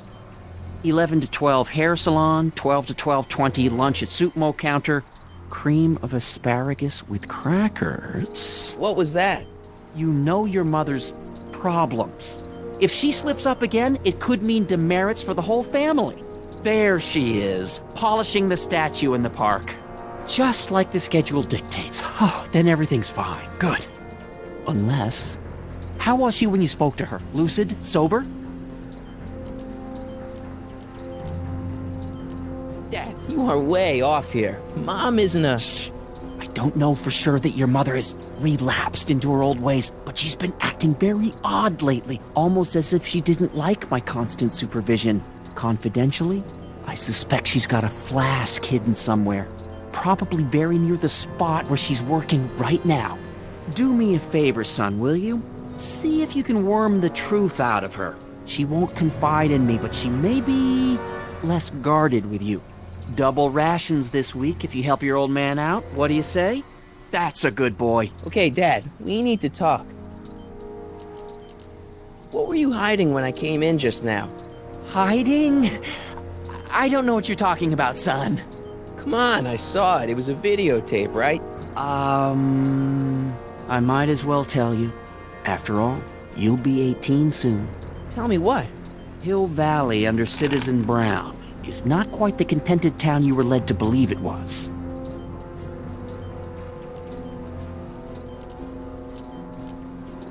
11 to 12 hair salon, 12 to 12:20 lunch at soup mo counter, cream of asparagus with crackers. What was that? You know your mother's problems. If she slips up again, it could mean demerits for the whole family. There she is, polishing the statue in the park. Just like the schedule dictates. Oh, then everything's fine. Good. Unless... How was she when you spoke to her? Lucid? Sober? Dad, you are way off here. Mom isn't a... Shh. I don't know for sure that your mother has relapsed into her old ways, but she's been acting very odd lately, almost as if she didn't like my constant supervision. Confidentially, I suspect she's got a flask hidden somewhere, probably very near the spot where she's working right now. Do me a favor, son, will you? See if you can worm the truth out of her. She won't confide in me, but she may be less guarded with you. Double rations this week if you help your old man out. What do you say? That's a good boy. Okay, Dad, we need to talk. What were you hiding when I came in just now? Hiding? I don't know what you're talking about, son. Come on, I saw it. It was a videotape, right? I might as well tell you. After all, you'll be 18 soon. Tell me what? Hill Valley under Citizen Brown is not quite the contented town you were led to believe it was.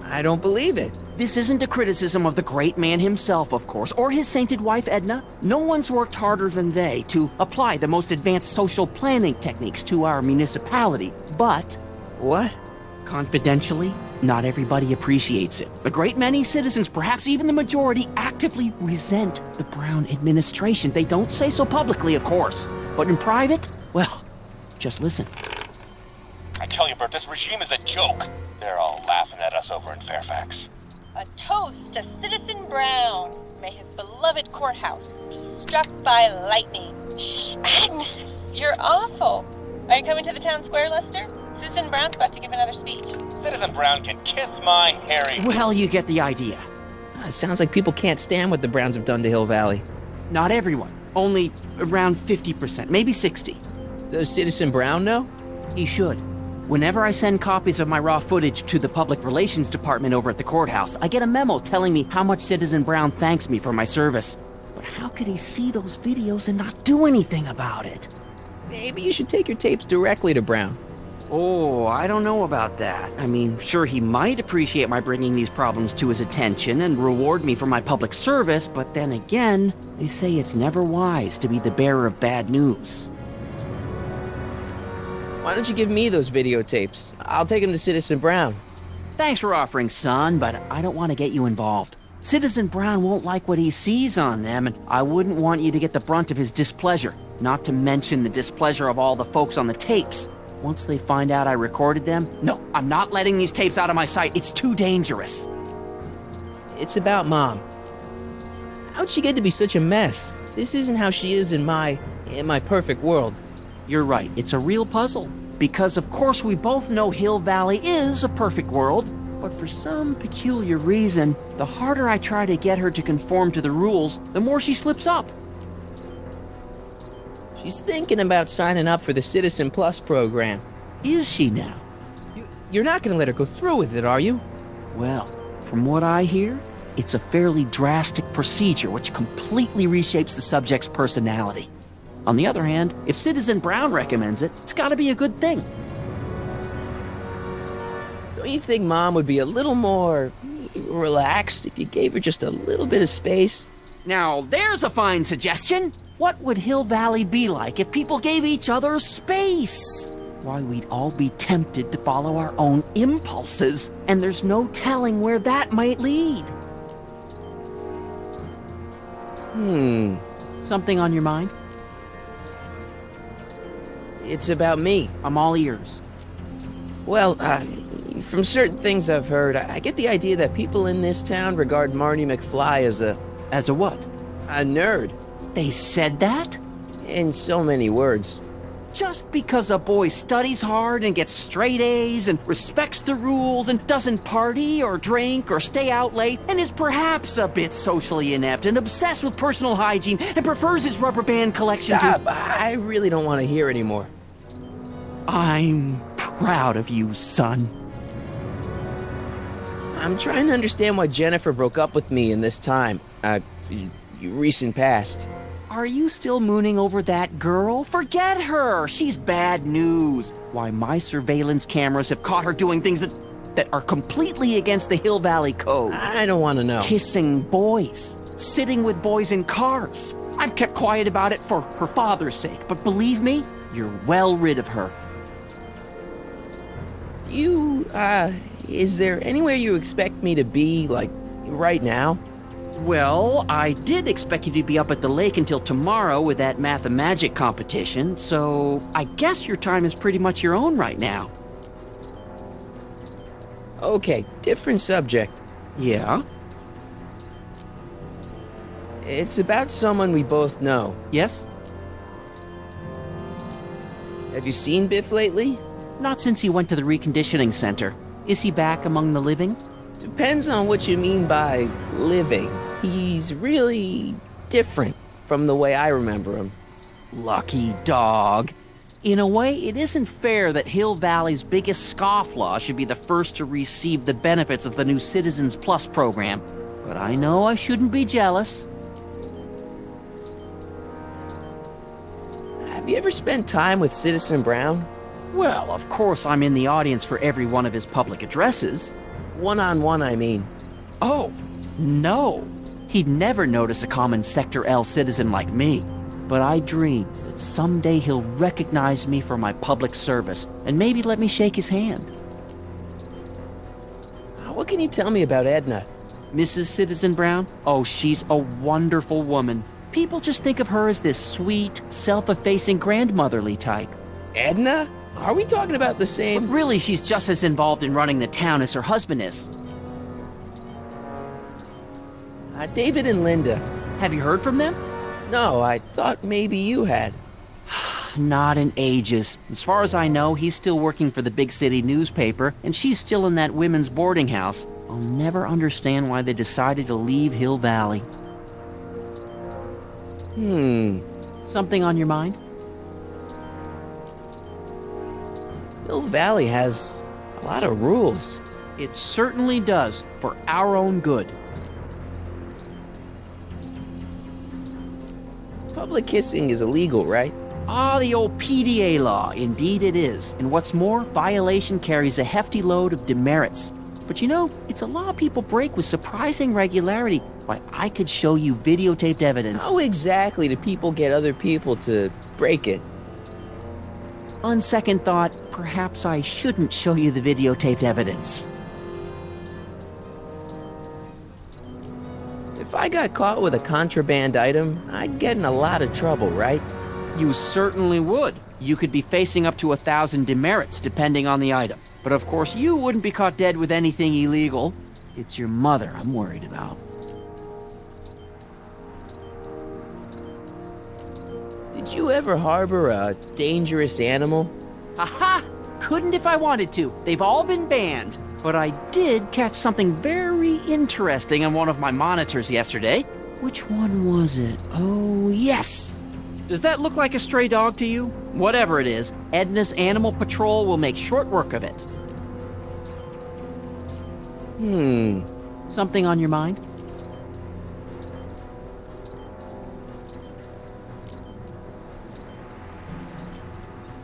I don't believe it. This isn't a criticism of the great man himself, of course, or his sainted wife, Edna. No one's worked harder than they to apply the most advanced social planning techniques to our municipality. But... What? Confidentially, not everybody appreciates it. A great many citizens, perhaps even the majority, actively resent the Brown administration. They don't say so publicly, of course. But in private, well, just listen. I tell you, Bert, this regime is a joke. They're all laughing at us over in Fairfax. A toast to Citizen Brown. May his beloved courthouse be struck by lightning. Shh, Agnes, you're awful. Are you coming to the town square, Lester? Citizen Brown's about to give another speech. Citizen Brown can kiss my hairy... Well, you get the idea. It sounds like people can't stand what the Browns have done to Hill Valley. Not everyone. Only around 50%, maybe 60. Does Citizen Brown know? He should. Whenever I send copies of my raw footage to the Public Relations Department over at the courthouse, I get a memo telling me how much Citizen Brown thanks me for my service. But how could he see those videos and not do anything about it? Maybe you should take your tapes directly to Brown. Oh, I don't know about that. I mean, sure, he might appreciate my bringing these problems to his attention and reward me for my public service, but then again, they say it's never wise to be the bearer of bad news. Why don't you give me those videotapes? I'll take them to Citizen Brown. Thanks for offering, son, but I don't want to get you involved. Citizen Brown won't like what he sees on them, and I wouldn't want you to get the brunt of his displeasure, not to mention the displeasure of all the folks on the tapes. Once they find out I recorded them, no, I'm not letting these tapes out of my sight. It's too dangerous. It's about Mom. How'd she get to be such a mess? This isn't how she is in my perfect world. You're right, it's a real puzzle. Because of course we both know Hill Valley is a perfect world, but for some peculiar reason, the harder I try to get her to conform to the rules, the more she slips up. She's thinking about signing up for the Citizen Plus program. Is she now? You're not going to let her go through with it, are you? Well, from what I hear, it's a fairly drastic procedure which completely reshapes the subject's personality. On the other hand, if Citizen Brown recommends it, it's gotta be a good thing. Don't you think Mom would be a little more relaxed if you gave her just a little bit of space? Now, there's a fine suggestion. What would Hill Valley be like if people gave each other space? Why, we'd all be tempted to follow our own impulses, and there's no telling where that might lead. Something on your mind? It's about me. I'm all ears. Well, from certain things I've heard, I get the idea that people in this town regard Marty McFly as a what? A nerd. They said that? In so many words. Just because a boy studies hard and gets straight A's and respects the rules and doesn't party or drink or stay out late and is perhaps a bit socially inept and obsessed with personal hygiene and prefers his rubber band collection Stop! I really don't want to hear anymore. I'm proud of you, son. I'm trying to understand why Jennifer broke up with me in this time. Recent past. Are you still mooning over that girl? Forget her! She's bad news. Why, my surveillance cameras have caught her doing things that are completely against the Hill Valley Code. I don't want to know. Kissing boys. Sitting with boys in cars. I've kept quiet about it for her father's sake, but believe me, you're well rid of her. Is there anywhere you expect me to be, like, right now? Well, I did expect you to be up at the lake until tomorrow with that Math-O-Magic competition, so I guess your time is pretty much your own right now. Okay, different subject. Yeah? It's about someone we both know. Yes? Have you seen Biff lately? Not since he went to the reconditioning center. Is he back among the living? Depends on what you mean by living. He's really different from the way I remember him. Lucky dog. In a way, it isn't fair that Hill Valley's biggest scofflaw should be the first to receive the benefits of the new Citizens Plus program. But I know I shouldn't be jealous. Have you ever spent time with Citizen Brown? Well, of course I'm in the audience for every one of his public addresses. One-on-one, I mean. Oh, no. He'd never notice a common Sector L citizen like me. But I dream that someday he'll recognize me for my public service and maybe let me shake his hand. What can you tell me about Edna? Mrs. Citizen Brown? Oh, she's a wonderful woman. People just think of her as this sweet, self-effacing grandmotherly type. Edna? Are we talking about the same? But really, she's just as involved in running the town as her husband is. David and Linda. Have you heard from them? No, I thought maybe you had. Not in ages. As far as I know, he's still working for the big city newspaper, and she's still in that women's boarding house. I'll never understand why they decided to leave Hill Valley. Something on your mind? Hill Valley has a lot of rules. It certainly does, for our own good. Public kissing is illegal, right? Ah, the old PDA law. Indeed it is. And what's more, violation carries a hefty load of demerits. But you know, it's a law people break with surprising regularity. Why, I could show you videotaped evidence. How exactly do people get other people to break it? On second thought, perhaps I shouldn't show you the videotaped evidence. If I got caught with a contraband item, I'd get in a lot of trouble, right? You certainly would. You could be facing up to 1,000 demerits, depending on the item. But of course, you wouldn't be caught dead with anything illegal. It's your mother I'm worried about. Did you ever harbor a dangerous animal? Aha! Couldn't if I wanted to. They've all been banned. But I did catch something very interesting on one of my monitors yesterday. Which one was it? Oh, yes! Does that look like a stray dog to you? Whatever it is, Edna's Animal Patrol will make short work of it. Something on your mind?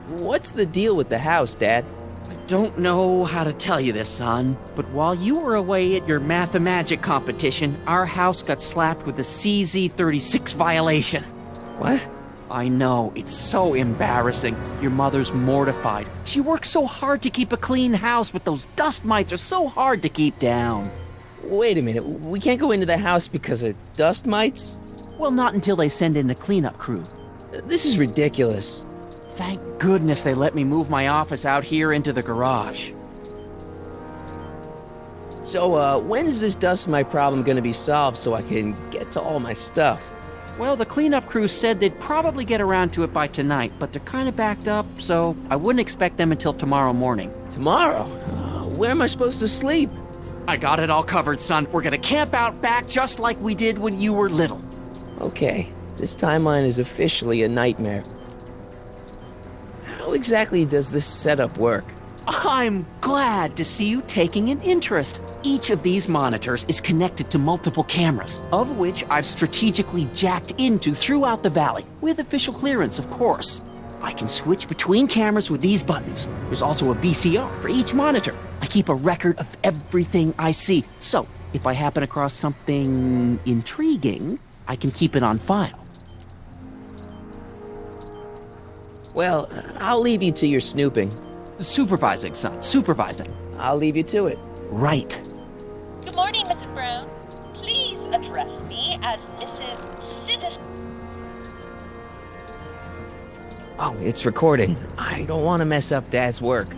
What's the deal with the house, Dad? I don't know how to tell you this, son, but while you were away at your Math-O-Magic competition, our house got slapped with a CZ36 violation. What? I know, it's so embarrassing. Your mother's mortified. She works so hard to keep a clean house, but those dust mites are so hard to keep down. Wait a minute, we can't go into the house because of dust mites? Well, not until they send in a cleanup crew. This is ridiculous. Thank goodness they let me move my office out here into the garage. So, when's this dust mite problem gonna be solved so I can get to all my stuff? Well, the cleanup crew said they'd probably get around to it by tonight, but they're kind of backed up, so I wouldn't expect them until tomorrow morning. Tomorrow? Where am I supposed to sleep? I got it all covered, son. We're gonna camp out back just like we did when you were little. Okay, this timeline is officially a nightmare. How exactly does this setup work? I'm glad to see you taking an interest. Each of these monitors is connected to multiple cameras, of which I've strategically jacked into throughout the valley, with official clearance, of course. I can switch between cameras with these buttons. There's also a VCR for each monitor. I keep a record of everything I see, so if I happen across something intriguing, I can keep it on file. Well, I'll leave you to your snooping. Supervising, son, supervising. I'll leave you to it. Right. Good morning, Mrs. Brown. Please address me as Mrs. Citizen. Oh, it's recording. I don't want to mess up Dad's work.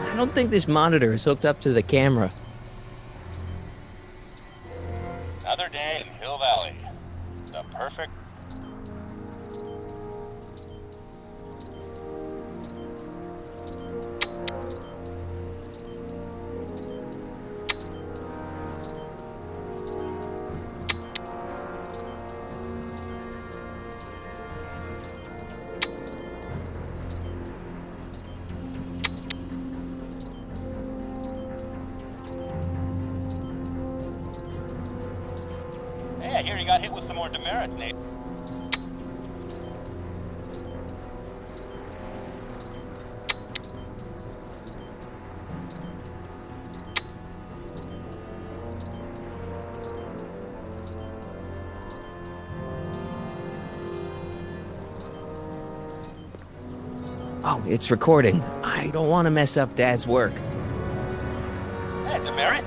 I don't think this monitor is hooked up to the camera. Another day in Hill Valley. The perfect... Hey, I hear you got hit with some more demerits, Nate. Oh, it's recording. I don't want to mess up Dad's work. Hey, demerit?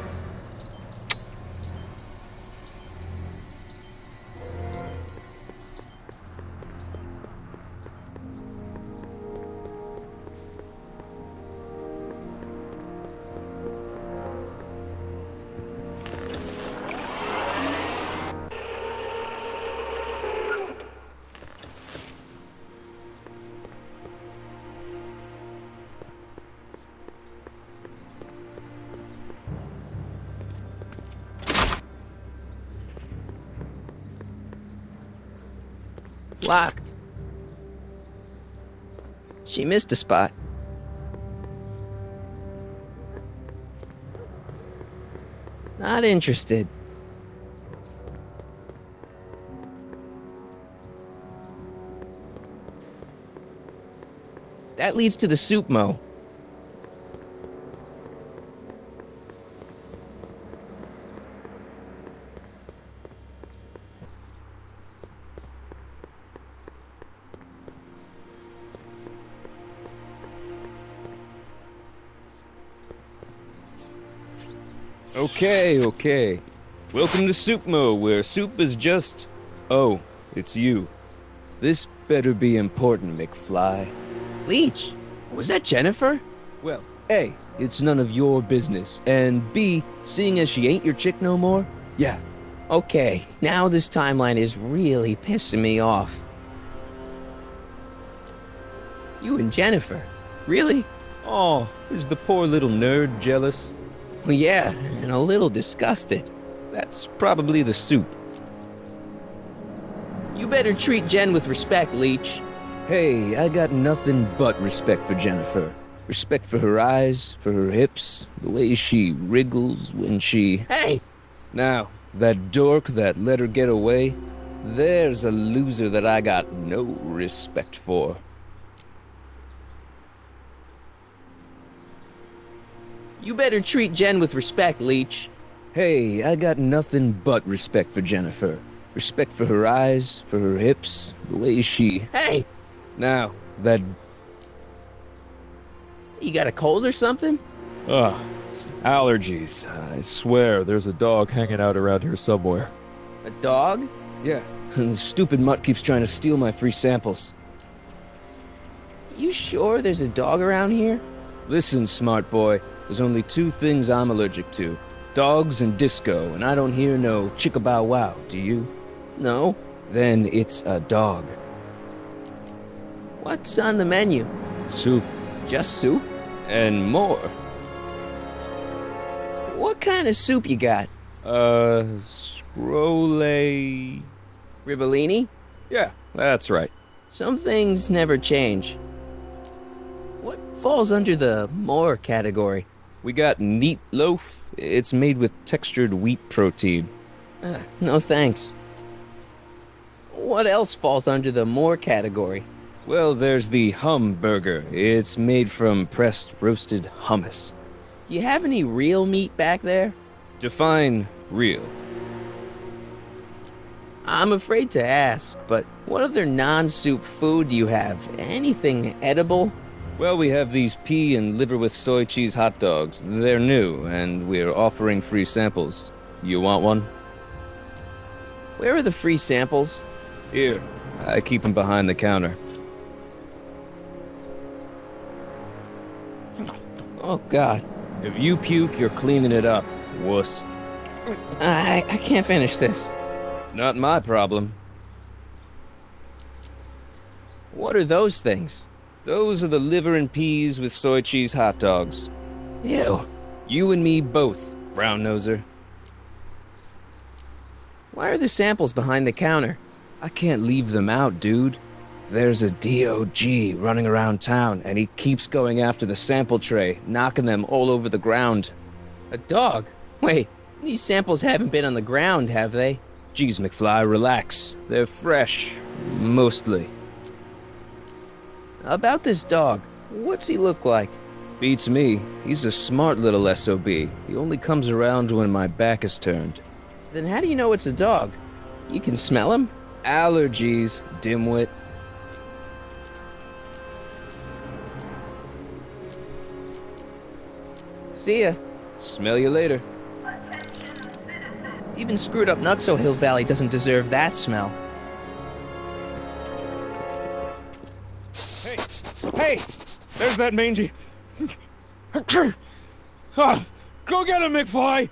Locked. She missed a spot. Not interested. That leads to the soup mo. Okay. Welcome to Soupmo, where soup is just... Oh, it's you. This better be important, McFly. Leech, was that Jennifer? Well, A, it's none of your business, and B, seeing as she ain't your chick no more, yeah. Okay, now this timeline is really pissing me off. You and Jennifer? Really? Oh, is the poor little nerd jealous? Well, yeah, and a little disgusted. That's probably the soup. You better treat Jen with respect, Leech. Hey, I got nothing but respect for Jennifer. Respect for her eyes, for her hips, the way she wriggles when she... Hey! Now, that dork that let her get away, There's a loser that I got no respect for. You better treat Jen with respect, Leech. Hey, I got nothing but respect for Jennifer. Respect for her eyes, for her hips, the way she... Hey! Now, that... You got a cold or something? Ugh, it's allergies. I swear there's a dog hanging out around here somewhere. A dog? Yeah, and the stupid mutt keeps trying to steal my free samples. You sure there's a dog around here? Listen, smart boy, there's only two things I'm allergic to. Dogs and disco, and I don't hear no chicka-bow wow, do you? No. Then it's a dog. What's on the menu? Soup. Just soup? And more. What kind of soup you got? Scrole... Ribellini? Yeah, that's right. Some things never change. What falls under the more category? We got neat loaf. It's made with textured wheat protein. No thanks. What else falls under the more category? Well, there's the hum burger. It's made from pressed roasted hummus. Do you have any real meat back there? Define real. I'm afraid to ask, but what other non-soup food do you have? Anything edible? Well, we have these pea and liver with soy cheese hot dogs. They're new, and we're offering free samples. You want one? Where are the free samples? Here. I keep them behind the counter. Oh, God. If you puke, you're cleaning it up, wuss. I can't finish this. Not my problem. What are those things? Those are the liver and peas with soy cheese hot dogs. Ew. You and me both, brown noser. Why are the samples behind the counter? I can't leave them out, dude. There's a DOG running around town, and he keeps going after the sample tray, knocking them all over the ground. A dog? Wait, these samples haven't been on the ground, have they? Geez, McFly, relax. They're fresh. Mostly. About this dog, what's he look like? Beats me. He's a smart little SOB. He only comes around when my back is turned. Then how do you know it's a dog? You can smell him? Allergies, dimwit. See ya. Smell you later. Even screwed up Nutso Hill Valley doesn't deserve that smell. Hey! There's that mangy. Go get him, McFly!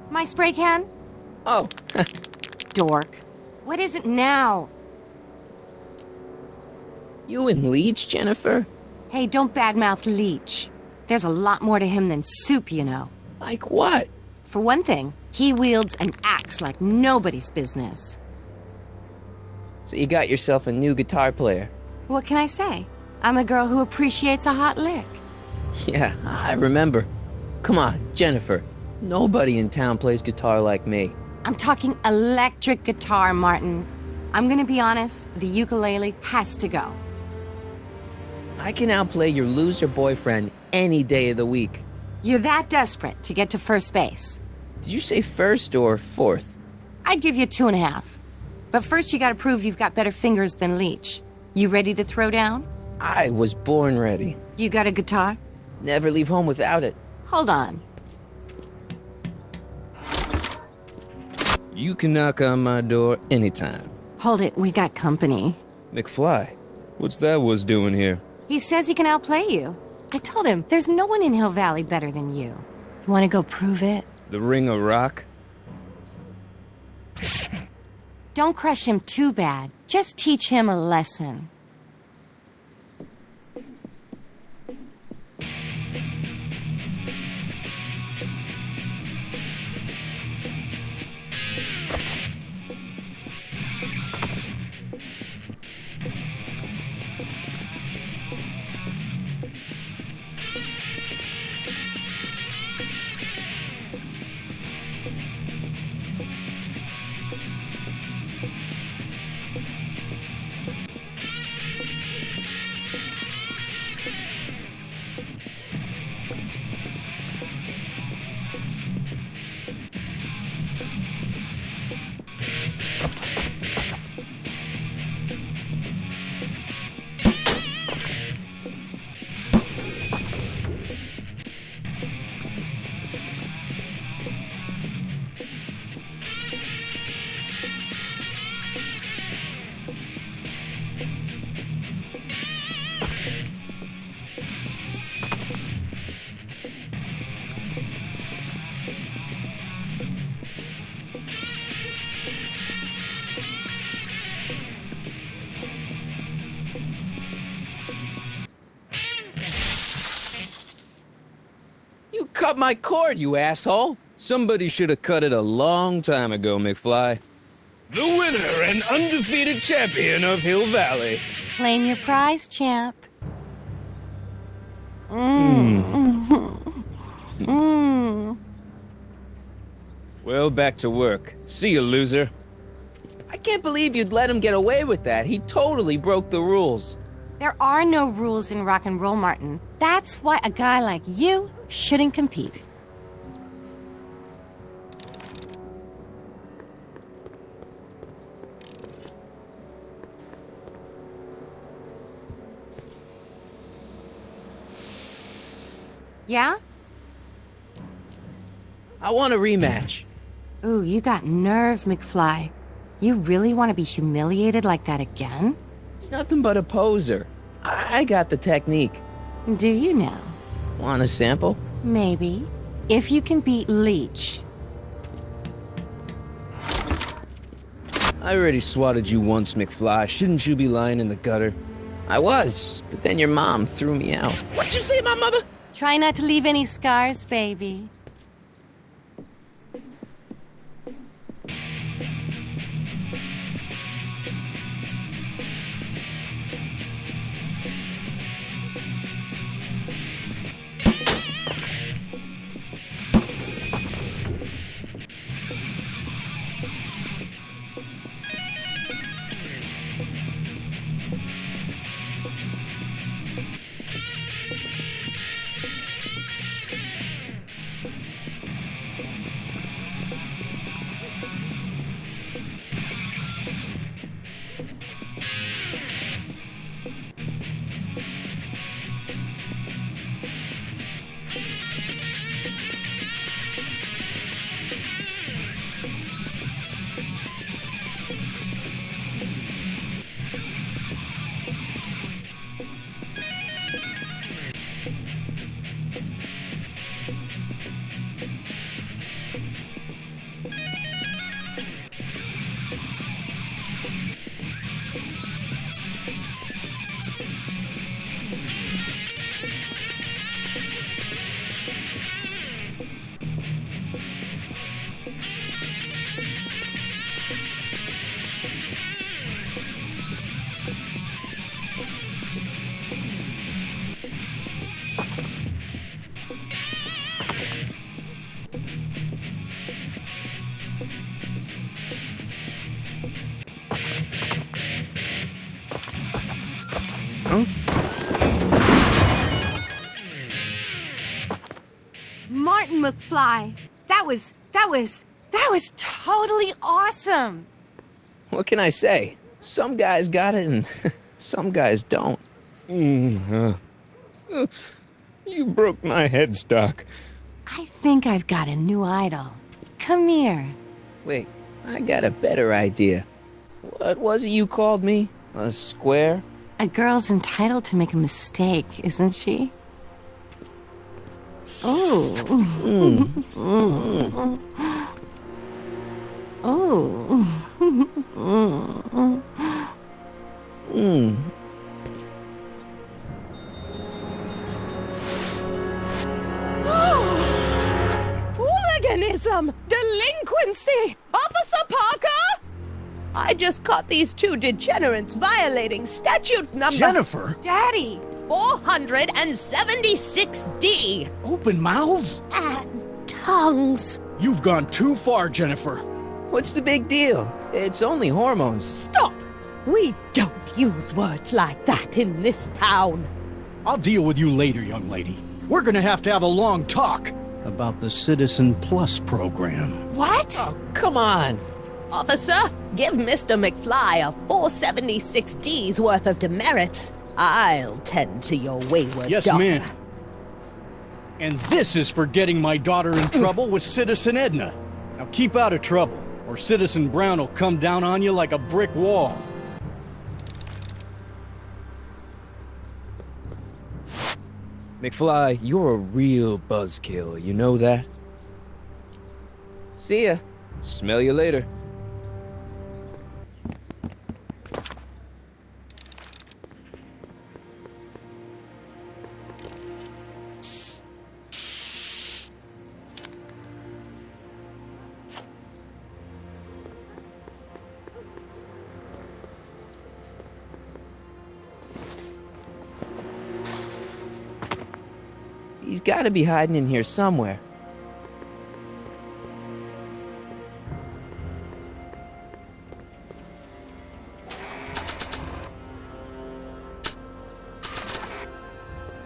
My spray can? Oh. Dork. What is it now? You and Leech, Jennifer? Hey, don't badmouth Leech. There's a lot more to him than soup, you know. Like what? For one thing, he wields an axe like nobody's business. So you got yourself a new guitar player. What can I say? I'm a girl who appreciates a hot lick. Yeah, I remember. Come on, Jennifer. Nobody in town plays guitar like me. I'm talking electric guitar, Martin. I'm gonna be honest, the ukulele has to go. I can outplay your loser boyfriend any day of the week. You're that desperate to get to first base. Did you say first or fourth? I'd give you 2.5. But first you gotta prove you've got better fingers than Leech. You ready to throw down? I was born ready. You got a guitar? Never leave home without it. Hold on. You can knock on my door anytime. Hold it, we got company. McFly, what's that was doing here? He says he can outplay you. I told him, there's no one in Hill Valley better than you. You wanna go prove it? The Ring of Rock? Don't crush him too bad. Just teach him a lesson. You cut my cord, you asshole! Somebody should have cut it a long time ago, McFly. The winner and undefeated champion of Hill Valley. Claim your prize, champ. Well, back to work. See you, loser. I can't believe you'd let him get away with that. He totally broke the rules. There are no rules in rock and roll, Martin. That's why a guy like you shouldn't compete. Yeah? I want a rematch. Ooh, you got nerve, McFly. You really want to be humiliated like that again? It's nothing but a poser. I got the technique. Do you now? Want a sample? Maybe. If you can beat Leech. I already swatted you once, McFly. Shouldn't you be lying in the gutter? I was, but then your mom threw me out. What'd you say about mother? Try not to leave any scars, baby. Martin McFly, that was totally awesome. What can I say? Some guys got it and some guys don't. You broke my headstock. I think I've got a new idol. Come here. Wait, I got a better idea. What was it you called me? A square? A girl's entitled to make a mistake, isn't she? Oh. Oh. Hooliganism! Delinquency! Officer Parker! I just caught these two degenerates violating statute number... Jennifer! Daddy! 476D! Open mouths? And tongues. You've gone too far, Jennifer. What's the big deal? It's only hormones. Stop! We don't use words like that in this town. I'll deal with you later, young lady. We're gonna have to have a long talk about the Citizen Plus program. What? Oh, come on. Officer, give Mr. McFly a 476D's worth of demerits. I'll tend to your wayward Yes, daughter. ma'am. And this is for getting my daughter in trouble with Citizen Edna. Now keep out of trouble, or Citizen Brown will come down on you like a brick wall. McFly, you're a real buzzkill, you know that? See ya. Smell you later. He's gotta be hiding in here somewhere.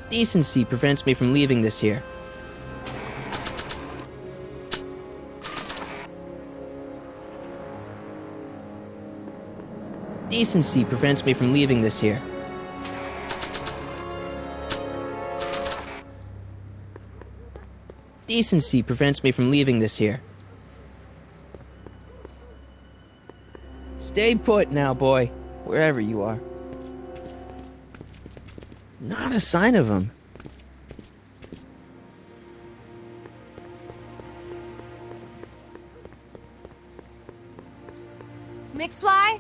Decency prevents me from leaving this here. Decency prevents me from leaving this here. Decency prevents me from leaving this here. Stay put now, boy, wherever you are. Not a sign of him. McFly?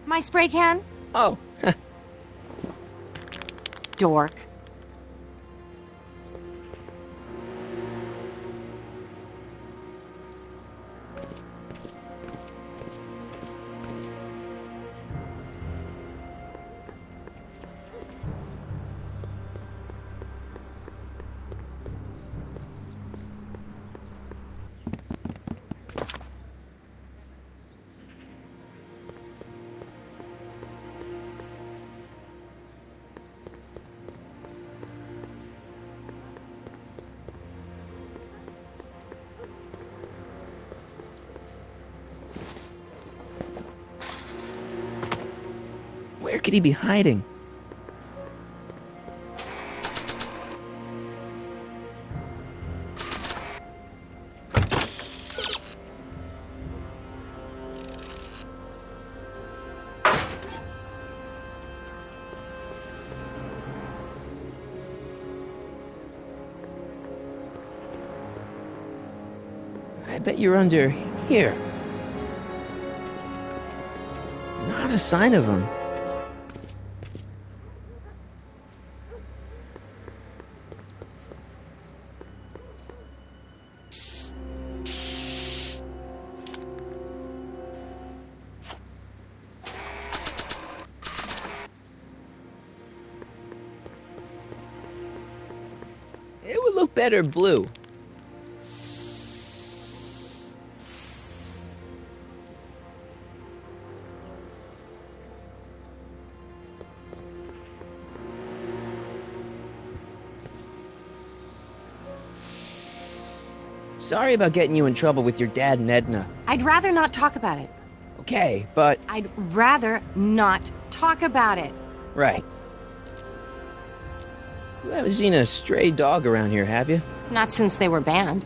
My spray can? Oh. Dork. Where could he be hiding? I bet you're under here. Not a sign of him. It would look better blue. Sorry about getting you in trouble with your dad and Edna. I'd rather not talk about it. Okay, but... I'd rather not talk about it. Right. You haven't seen a stray dog around here, have you? Not since they were banned.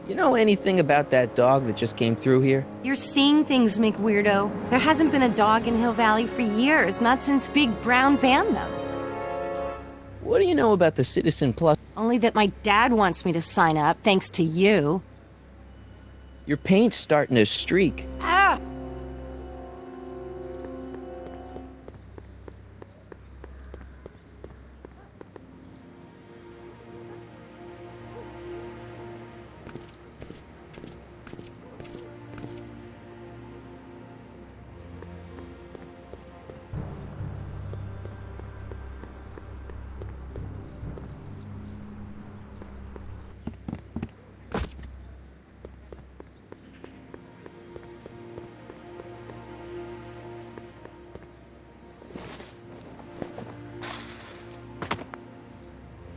You know anything about that dog that just came through here? You're seeing things, McWeirdo. There hasn't been a dog in Hill Valley for years, not since Big Brown banned them. What do you know about the Citizen Plus? Only that my dad wants me to sign up, thanks to you. Your paint's starting to streak. Ah!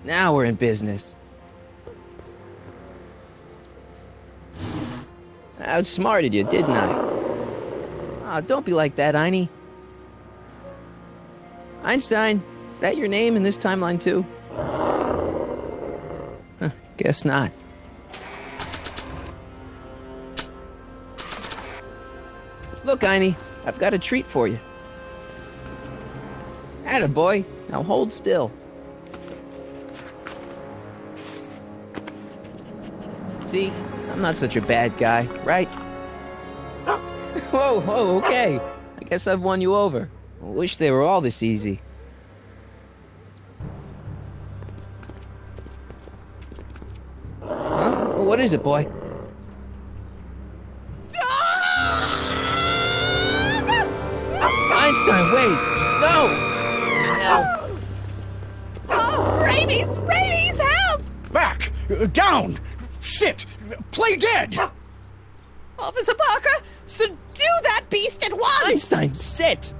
Now we're in business. I outsmarted you, didn't I? Oh, don't be like that, Einie. Einstein, is that your name in this timeline too? Huh, guess not. Look, Einie, I've got a treat for you. Attaboy, now hold still. See, I'm not such a bad guy, right? Whoa, okay. I guess I've won you over. I wish they were all this easy. Huh? What is it, boy? Einstein, wait! No! No! Oh, rabies! Rabies, help! Back! Down! Sit! Play dead! Officer Parker, subdue that beast at once! Einstein, sit!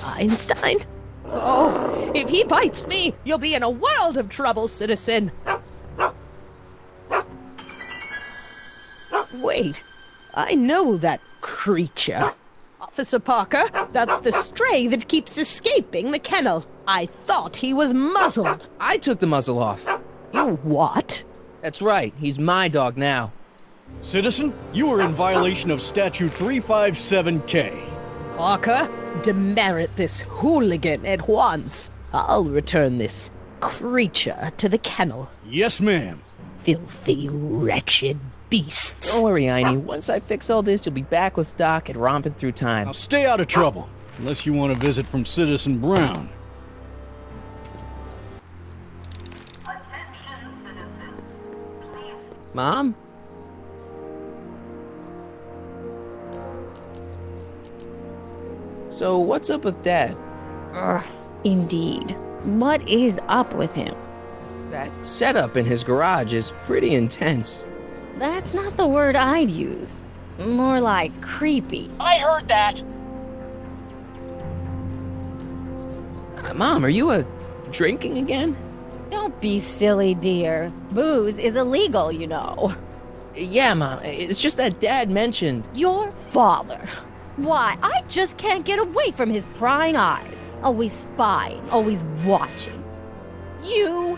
Einstein? Oh, if he bites me, you'll be in a world of trouble, citizen. Wait, I know that creature. Officer Parker, that's the stray that keeps escaping the kennel. I thought he was muzzled. I took the muzzle off. You what? That's right, he's my dog now. Citizen, you are in violation of Statute 357K. Parker, demerit this hooligan at once. I'll return this creature to the kennel. Yes, ma'am. Filthy, wretched beasts. Don't worry, Einie. Once I fix all this, you'll be back with Doc and romping through time. Now stay out of trouble, unless you want a visit from Citizen Brown. Attention, citizens. Please. Mom? So, what's up with Dad? Indeed. What is up with him? That setup in his garage is pretty intense. That's not the word I'd use. More like creepy. I heard that. Mom, are you drinking again? Don't be silly, dear. Booze is illegal, you know. Yeah, Mom. It's just that Dad mentioned... Your father. Why, I just can't get away from his prying eyes. Always spying, always watching. You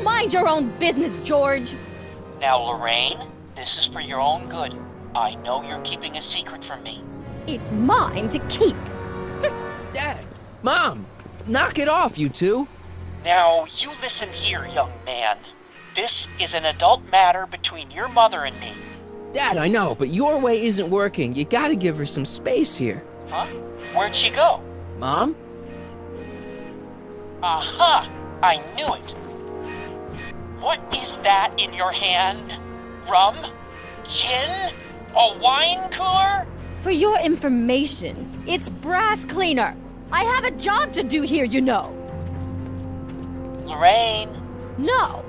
mind your own business, George. Now, Lorraine, this is for your own good. I know you're keeping a secret from me. It's mine to keep. Dad! Mom! Knock it off, you two! Now, you listen here, young man. This is an adult matter between your mother and me. Dad, I know, but your way isn't working. You gotta give her some space here. Huh? Where'd she go? Mom? Aha! I knew it. What is that in your hand? Rum? Gin? A wine cooler? For your information, it's brass cleaner. I have a job to do here, you know. Lorraine. No.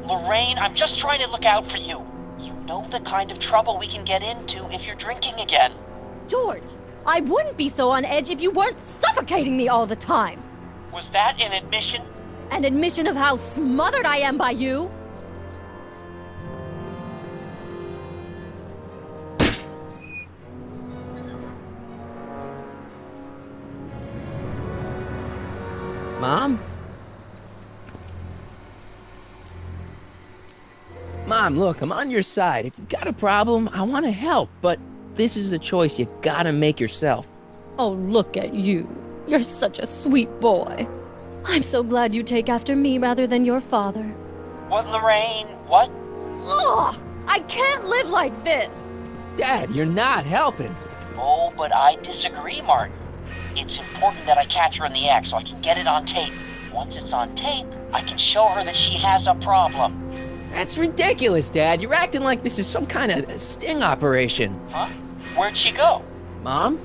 Lorraine, I'm just trying to look out for you. You know the kind of trouble we can get into if you're drinking again. George, I wouldn't be so on edge if you weren't suffocating me all the time. Was that an admission? An admission of how smothered I am by you? Mom? Mom, look, I'm on your side. If you've got a problem, I want to help, but this is a choice you gotta make yourself. Oh, look at you. You're such a sweet boy. I'm so glad you take after me rather than your father. What, Lorraine? What? Ugh! I can't live like this! Dad, you're not helping. Oh, but I disagree, Martin. It's important that I catch her in the act so I can get it on tape. Once it's on tape, I can show her that she has a problem. That's ridiculous, Dad. You're acting like this is some kind of sting operation. Huh? Where'd she go? Mom?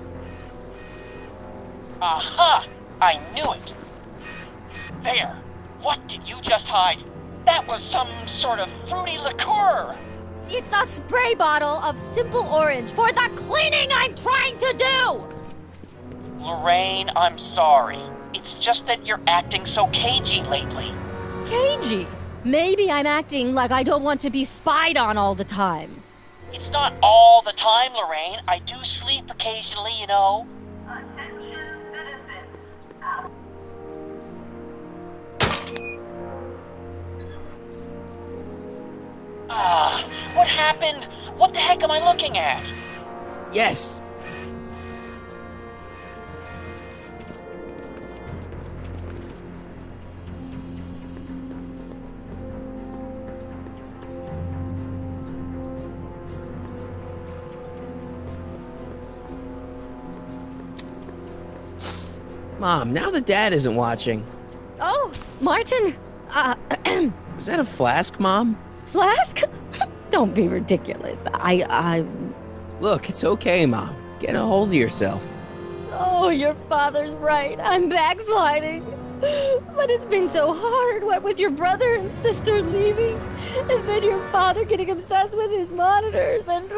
Aha! I knew it! There! What did you just hide? That was some sort of fruity liqueur! It's a spray bottle of Simple Orange for the cleaning I'm trying to do! Lorraine, I'm sorry. It's just that you're acting so cagey lately. Cagey? Maybe I'm acting like I don't want to be spied on all the time. It's not all the time, Lorraine. I do sleep occasionally, you know. Attention, citizens. What happened? What the heck am I looking at? Yes. Mom, now that Dad isn't watching. Oh, Martin. Was that a flask, Mom? Flask? Don't be ridiculous. Look, it's okay, Mom. Get a hold of yourself. Oh, your father's right. I'm backsliding. But it's been so hard, what with your brother and sister leaving, and then your father getting obsessed with his monitors, and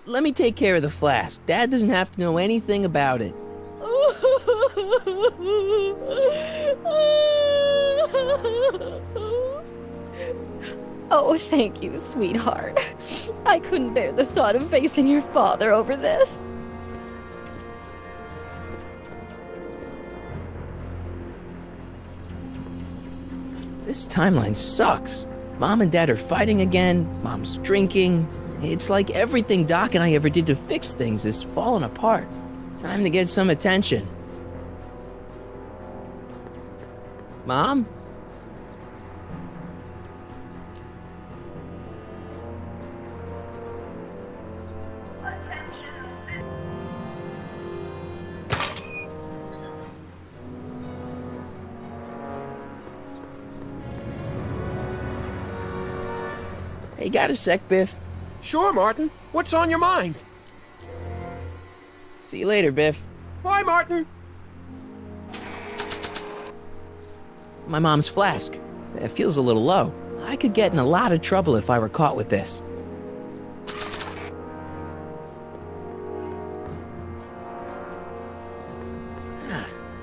Let me take care of the flask. Dad doesn't have to know anything about it. Oh, thank you, sweetheart. I couldn't bear the thought of facing your father over this. This timeline sucks. Mom and Dad are fighting again. Mom's drinking. It's like everything Doc and I ever did to fix things is falling apart. Time to get some attention. Mom? Hey, got a sec, Biff? Sure, Martin. What's on your mind? See you later, Biff. Bye, Martin. My mom's flask. It feels a little low. I could get in a lot of trouble if I were caught with this.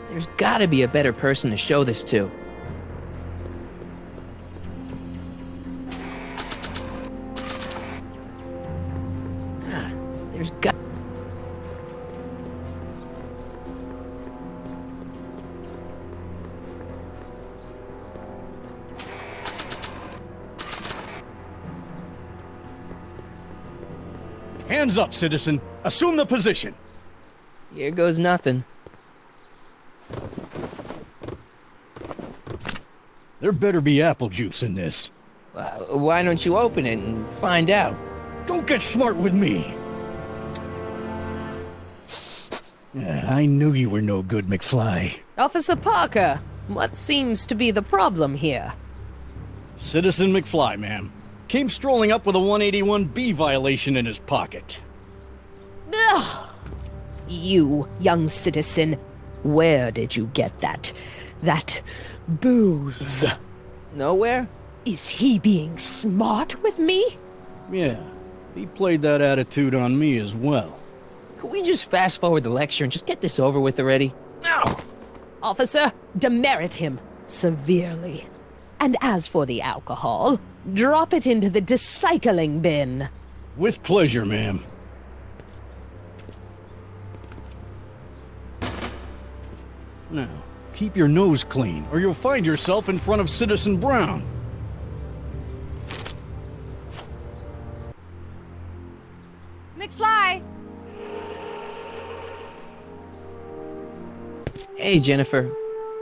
There's gotta be a better person to show this to. There's got... Hands up, citizen. Assume the position. Here goes nothing. There better be apple juice in this. Why don't you open it and find out? Don't get smart with me. I knew you were no good, McFly. Officer Parker, what seems to be the problem here? Citizen McFly, ma'am. Came strolling up with a 181B violation in his pocket. Ugh! You, young citizen, where did you get that booze? Nowhere? Is he being smart with me? Yeah, he played that attitude on me as well. Could we just fast forward the lecture and just get this over with already? No! Officer, demerit him severely. And as for the alcohol, drop it into the recycling bin. With pleasure, ma'am. Now, keep your nose clean, or you'll find yourself in front of Citizen Brown. McFly! Hey, Jennifer.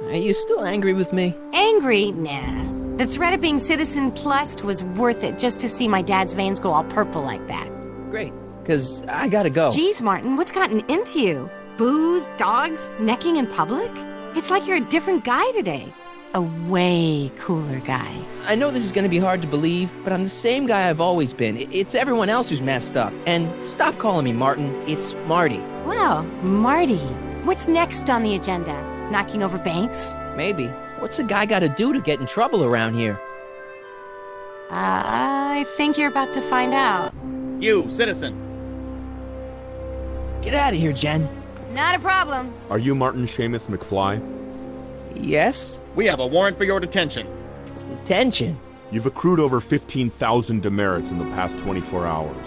Are you still angry with me? Angry? Nah. The threat of being Citizen Plus was worth it just to see my dad's veins go all purple like that. Great, because I gotta go. Jeez, Martin, what's gotten into you? Booze, dogs, necking in public? It's like you're a different guy today. A way cooler guy. I know this is gonna be hard to believe, but I'm the same guy I've always been. It's everyone else who's messed up. And stop calling me Martin. It's Marty. Well, Marty, what's next on the agenda? Knocking over banks? Maybe. What's a guy gotta do to get in trouble around here? I think you're about to find out. You, citizen. Get out of here, Jen. Not a problem. Are you Martin Seamus McFly? Yes? We have a warrant for your detention. Detention? You've accrued over 15,000 demerits in the past 24 hours.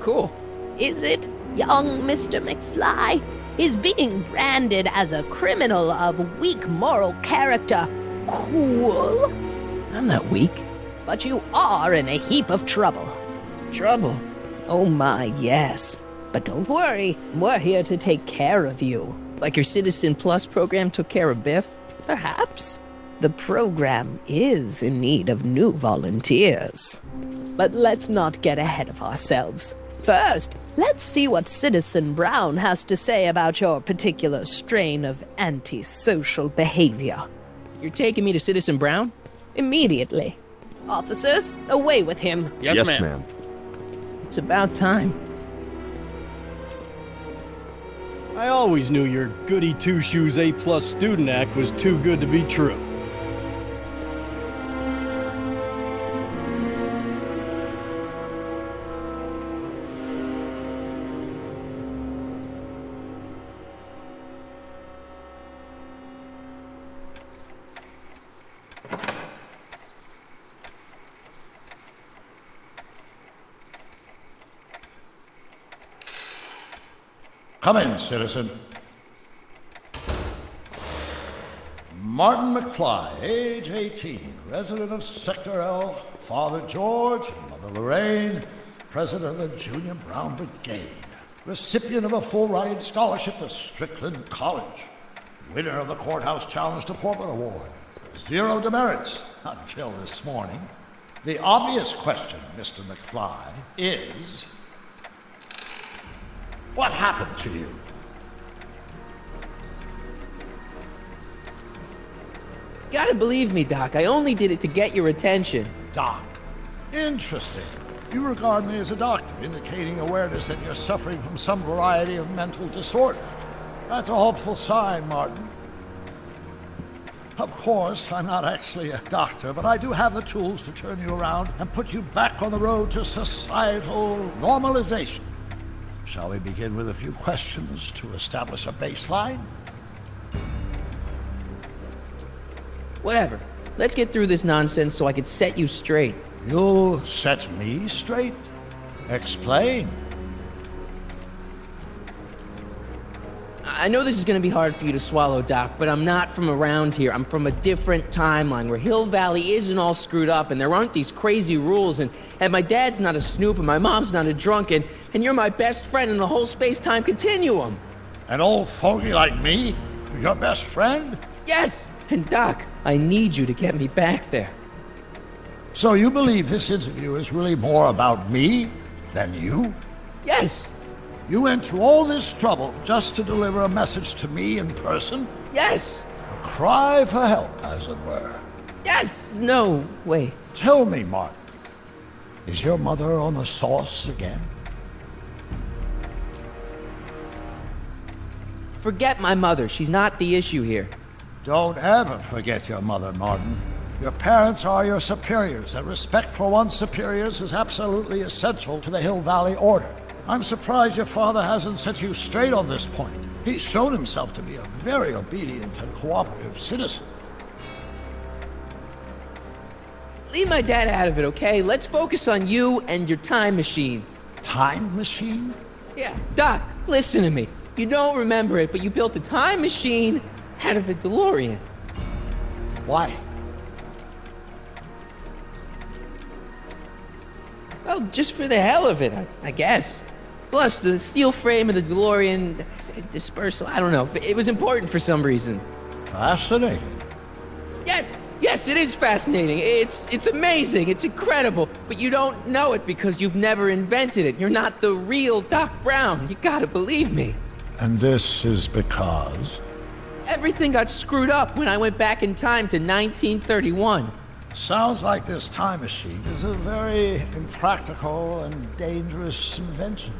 Cool. Is it, young Mr. McFly? Is being branded as a criminal of weak moral character cool? I'm not weak. But you are in a heap of trouble. Trouble? Oh my, yes. But don't worry, we're here to take care of you. Like your Citizen Plus program took care of Biff? Perhaps. The program is in need of new volunteers. But let's not get ahead of ourselves. First, let's see what Citizen Brown has to say about your particular strain of antisocial behavior. You're taking me to Citizen Brown? Immediately. Officers, away with him. Yes, ma'am. It's about time. I always knew your goody two-shoes A+ student act was too good to be true. Come in, citizen. Martin McFly, age 18, resident of Sector L, Father George, Mother Lorraine, president of the Junior Brown Brigade, recipient of a full-ride scholarship to Strickland College, winner of the Courthouse Challenge to Portman Award, 0 demerits until this morning. The obvious question, Mr. McFly, is... what happened to you? Gotta believe me, Doc. I only did it to get your attention. Doc. Interesting. You regard me as a doctor, indicating awareness that you're suffering from some variety of mental disorder. That's a hopeful sign, Martin. Of course, I'm not actually a doctor, but I do have the tools to turn you around and put you back on the road to societal normalization. Shall we begin with a few questions to establish a baseline? Whatever. Let's get through this nonsense so I can set you straight. You'll set me straight? Explain. I know this is going to be hard for you to swallow, Doc, but I'm not from around here. I'm from a different timeline where Hill Valley isn't all screwed up and there aren't these crazy rules and my dad's not a snoop and my mom's not a drunk and you're my best friend in the whole space-time continuum. An old fogey like me? Your best friend? Yes! And Doc, I need you to get me back there. So you believe this interview is really more about me than you? Yes! You went to all this trouble just to deliver a message to me in person? Yes! A cry for help, as it were. Yes! No, wait. Tell me, Martin, is your mother on the sauce again? Forget my mother. She's not the issue here. Don't ever forget your mother, Martin. Your parents are your superiors, and respect for one's superiors is absolutely essential to the Hill Valley Order. I'm surprised your father hasn't set you straight on this point. He's shown himself to be a very obedient and cooperative citizen. Leave my dad out of it, okay? Let's focus on you and your time machine. Time machine? Yeah, Doc, listen to me. You don't remember it, but you built a time machine out of a DeLorean. Why? Well, just for the hell of it, I guess. Plus, the steel frame of the DeLorean dispersal, I don't know. It was important for some reason. Fascinating. Yes, it is fascinating. It's amazing. It's incredible. But you don't know it because you've never invented it. You're not the real Doc Brown. You gotta believe me. And this is because? Everything got screwed up when I went back in time to 1931. Sounds like this time machine is a very impractical and dangerous invention.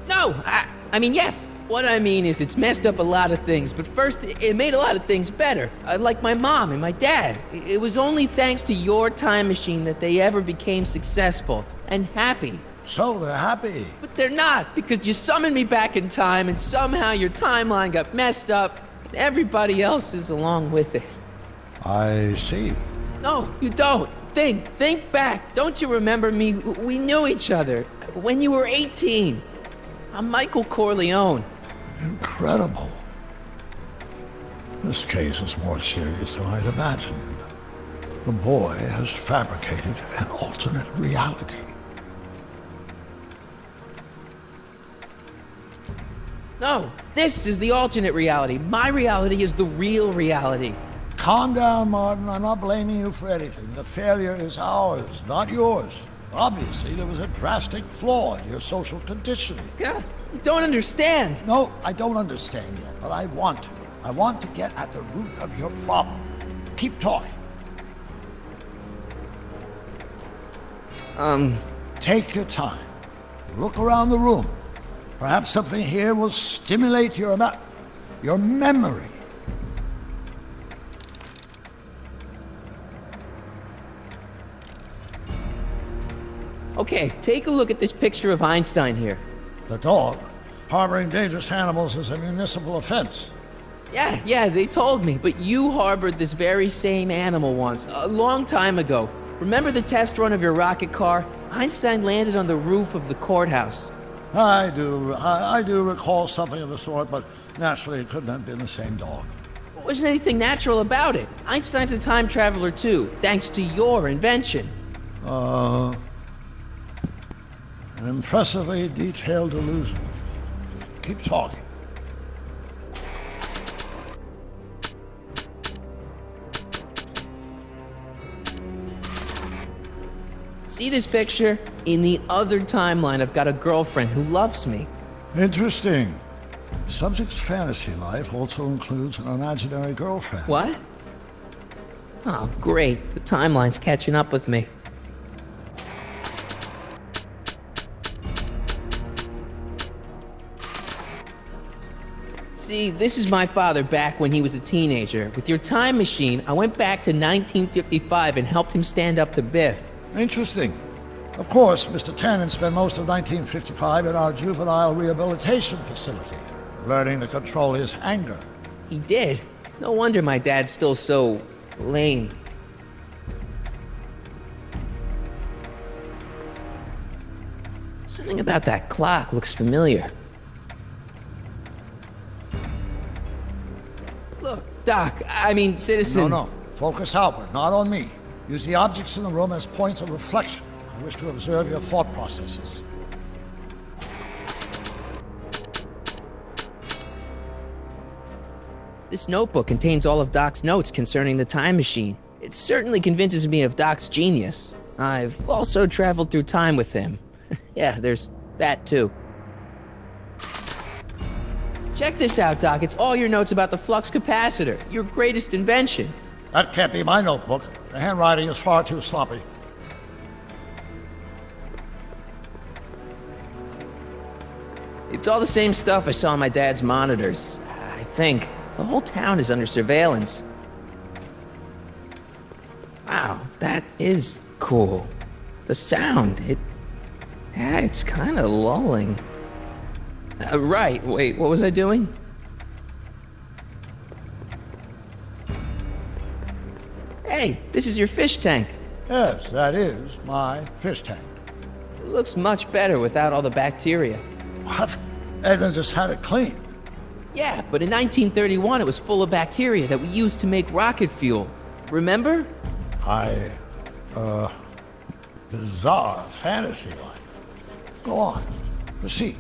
No, I mean, yes. What I mean is it's messed up a lot of things, but first, it made a lot of things better. Like my mom and my dad. It was only thanks to your time machine that they ever became successful and happy. So they're happy. But they're not, because you summoned me back in time, and somehow your timeline got messed up, and everybody else is along with it. I see. No, you don't. Think back. Don't you remember me? We knew each other when you were 18. I'm Michael Corleone. Incredible. This case is more serious than I'd imagined. The boy has fabricated an alternate reality. No, this is the alternate reality. My reality is the real reality. Calm down, Martin. I'm not blaming you for anything. The failure is ours, not yours. Obviously, there was a drastic flaw in your social conditioning. Yeah, you don't understand. No, I don't understand yet, but I want to. I want to get at the root of your problem. Keep talking. Take your time. Look around the room. Perhaps something here will stimulate your memory. Okay, take a look at this picture of Einstein here. The dog. Harboring dangerous animals is a municipal offense. Yeah, they told me, but you harbored this very same animal once, a long time ago. Remember the test run of your rocket car? Einstein landed on the roof of the courthouse. I do recall something of the sort, but naturally it couldn't have been the same dog. There wasn't anything natural about it. Einstein's a time traveler too, thanks to your invention. An impressively detailed illusion. Keep talking. See this picture? In the other timeline, I've got a girlfriend who loves me. Interesting. Subject's fantasy life also includes an imaginary girlfriend. What? Oh, great. The timeline's catching up with me. See, this is my father back when he was a teenager. With your time machine, I went back to 1955 and helped him stand up to Biff. Interesting. Of course, Mr. Tannen spent most of 1955 at our juvenile rehabilitation facility, learning to control his anger. He did. No wonder my dad's still so lame. Something about that clock looks familiar. Look, Citizen. No. Focus outward, not on me. Use the objects in the room as points of reflection. I wish to observe your thought processes. This notebook contains all of Doc's notes concerning the time machine. It certainly convinces me of Doc's genius. I've also traveled through time with him. Yeah, there's that too. Check this out, Doc. It's all your notes about the flux capacitor, your greatest invention. That can't be my notebook. The handwriting is far too sloppy. It's all the same stuff I saw on my dad's monitors. I think. The whole town is under surveillance. Wow, that is cool. The sound, it's kind of lulling. Right, wait, what was I doing? Hey, this is your fish tank. Yes, that is my fish tank. It looks much better without all the bacteria. What? Edna just had it cleaned. Yeah, but in 1931 it was full of bacteria that we used to make rocket fuel. Remember? Bizarre fantasy life. Go on, proceed.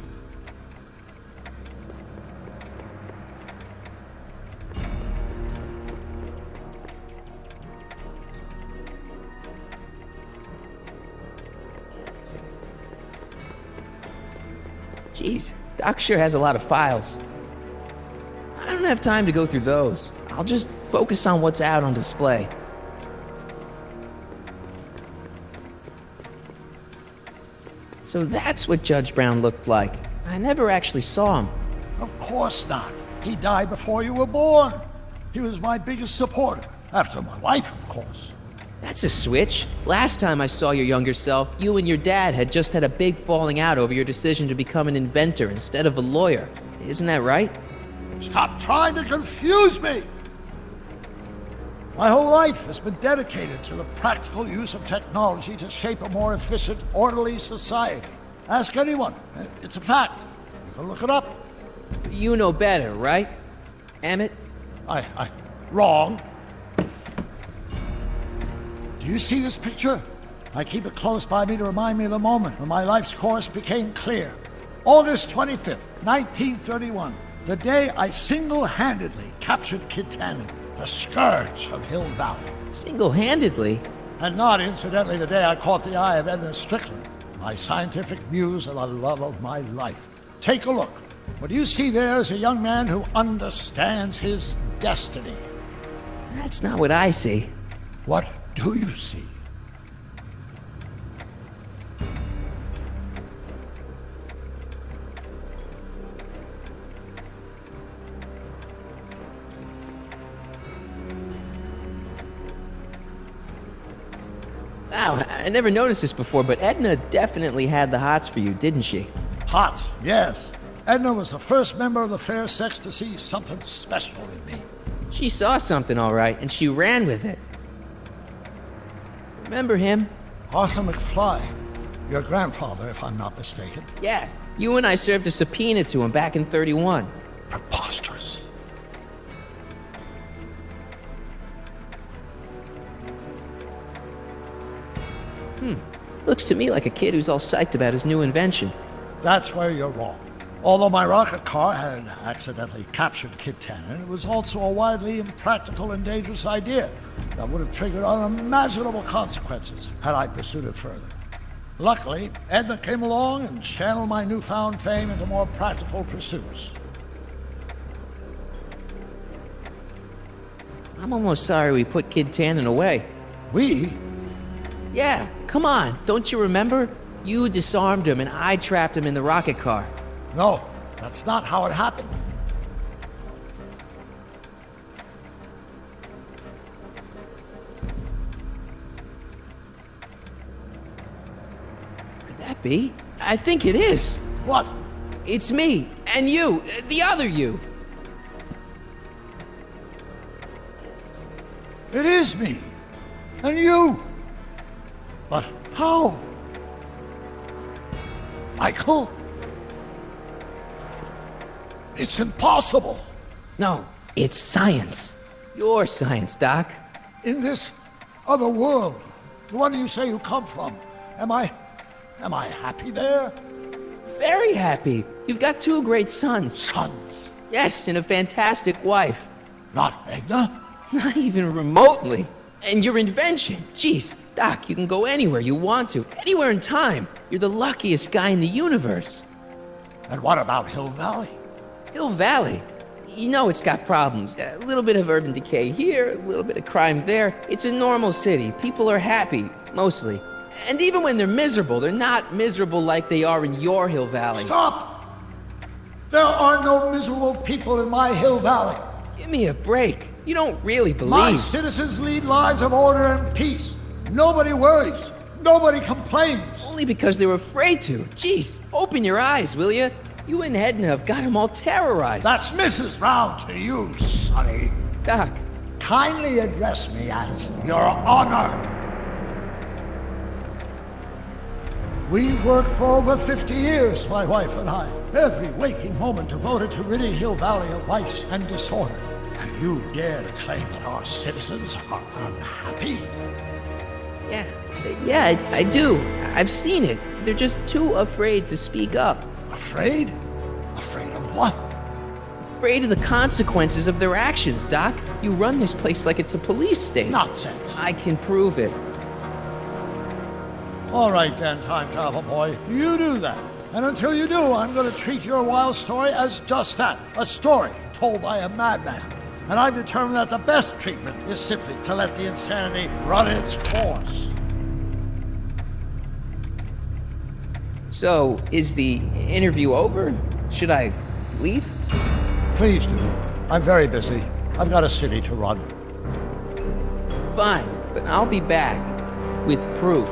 Jeez, Doc sure has a lot of files. I don't have time to go through those. I'll just focus on what's out on display. So that's what Judge Brown looked like. I never actually saw him. Of course not. He died before you were born. He was my biggest supporter, after my wife, of course. That's a switch. Last time I saw your younger self, you and your dad had just had a big falling out over your decision to become an inventor instead of a lawyer. Isn't that right? Stop trying to confuse me! My whole life has been dedicated to the practical use of technology to shape a more efficient, orderly society. Ask anyone. It's a fact. You can look it up. You know better, right, Emmett? Wrong. Do you see this picture? I keep it close by me to remind me of the moment when my life's course became clear. August 25th, 1931. The day I single-handedly captured Kid Tannen, the scourge of Hill Valley. Single-handedly? And not incidentally the day I caught the eye of Edna Strickland, my scientific muse and the love of my life. Take a look. What you see there is a young man who understands his destiny. That's not what I see. What do you see? Wow, I never noticed this before, but Edna definitely had the hots for you, didn't she? Hots, yes. Edna was the first member of the fair sex to see something special in me. She saw something, all right, and she ran with it. Remember him? Arthur McFly. Your grandfather, if I'm not mistaken. Yeah, you and I served a subpoena to him back in 31. Preposterous. Looks to me like a kid who's all psyched about his new invention. That's where you're wrong. Although my rocket car had accidentally captured Kid Tannen, it was also a widely impractical and dangerous idea that would have triggered unimaginable consequences had I pursued it further. Luckily, Edna came along and channeled my newfound fame into more practical pursuits. I'm almost sorry we put Kid Tannen away. We? Yeah, come on, don't you remember? You disarmed him and I trapped him in the rocket car. No, that's not how it happened. Could that be? I think it is. What? It's me, and you, the other you. It is me. And you. But how? Michael? It's impossible. No, it's science. Your science, Doc. In this other world, the one you say you come from, am I happy there? Very happy. You've got 2 great sons. Sons? Yes, and a fantastic wife. Not Edna? Not even remotely. And your invention. Jeez, Doc, you can go anywhere you want to. Anywhere in time. You're the luckiest guy in the universe. And what about Hill Valley? Hill Valley? You know it's got problems. A little bit of urban decay here, a little bit of crime there. It's a normal city. People are happy, mostly. And even when they're miserable, they're not miserable like they are in your Hill Valley. Stop! There are no miserable people in my Hill Valley. Give me a break. You don't really believe... My citizens lead lives of order and peace. Nobody worries. Nobody complains. Only because they were afraid to. Jeez, open your eyes, will you? You and Edna have got them all terrorized. That's Mrs. Brown to you, Sonny. Doc. Kindly address me as Your Honor. We worked for over 50 years, my wife and I. Every waking moment devoted to ridding Hill Valley of vice and disorder. And you dare to claim that our citizens are unhappy? Yeah, I do. I've seen it. They're just too afraid to speak up. Afraid? Afraid of what? Afraid of the consequences of their actions, Doc. You run this place like it's a police state. Nonsense. I can prove it. All right then, time travel boy. You do that. And until you do, I'm going to treat your wild story as just that. A story told by a madman. And I've determined that the best treatment is simply to let the insanity run its course. So, is the interview over? Should I leave? Please do. I'm very busy. I've got a city to run. Fine, but I'll be back with proof.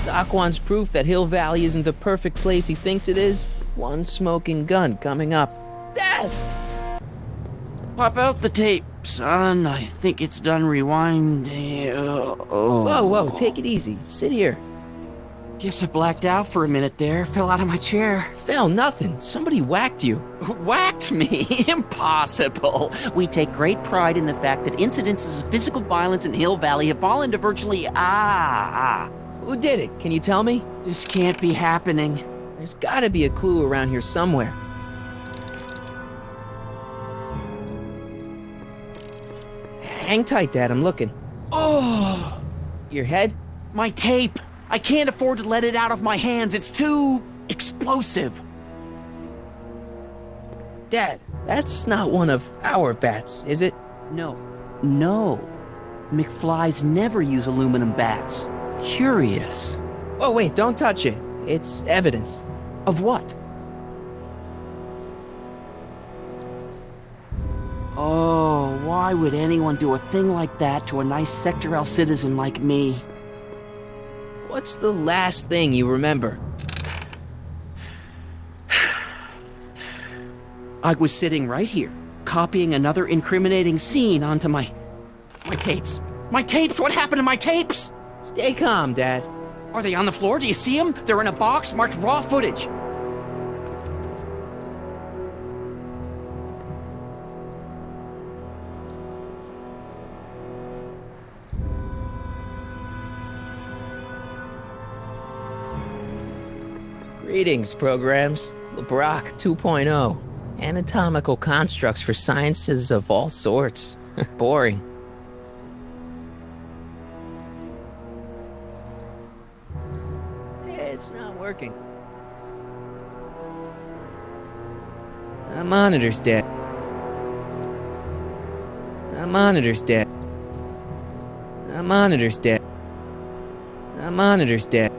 Doc wants proof that Hill Valley isn't the perfect place he thinks it is. One smoking gun coming up. Death! Pop out the tape, son. I think it's done rewinding. Whoa, take it easy. Sit here. Guess I blacked out for a minute there, fell out of my chair. Fell nothing. Somebody whacked you. Whacked me? Impossible. We take great pride in the fact that incidences of physical violence in Hill Valley have fallen to virtually... Who did it? Can you tell me? This can't be happening. There's gotta be a clue around here somewhere. Hang tight, Dad. I'm looking. Oh! Your head? My tape! I can't afford to let it out of my hands. It's too... explosive. Dad, that's not one of our bats, is it? No. No. McFlys never use aluminum bats. Curious. Oh, wait, don't touch it. It's evidence. Of what? Oh, why would anyone do a thing like that to a nice Sector L citizen like me? What's the last thing you remember? I was sitting right here, copying another incriminating scene onto my tapes. My tapes! What happened to my tapes? Stay calm, Dad. Are they on the floor? Do you see them? They're in a box marked raw footage. Greetings, programs. LeBrock 2.0. Anatomical constructs for sciences of all sorts. Boring. It's not working. The monitor's dead. The monitor's dead. The monitor's dead. The monitor's dead.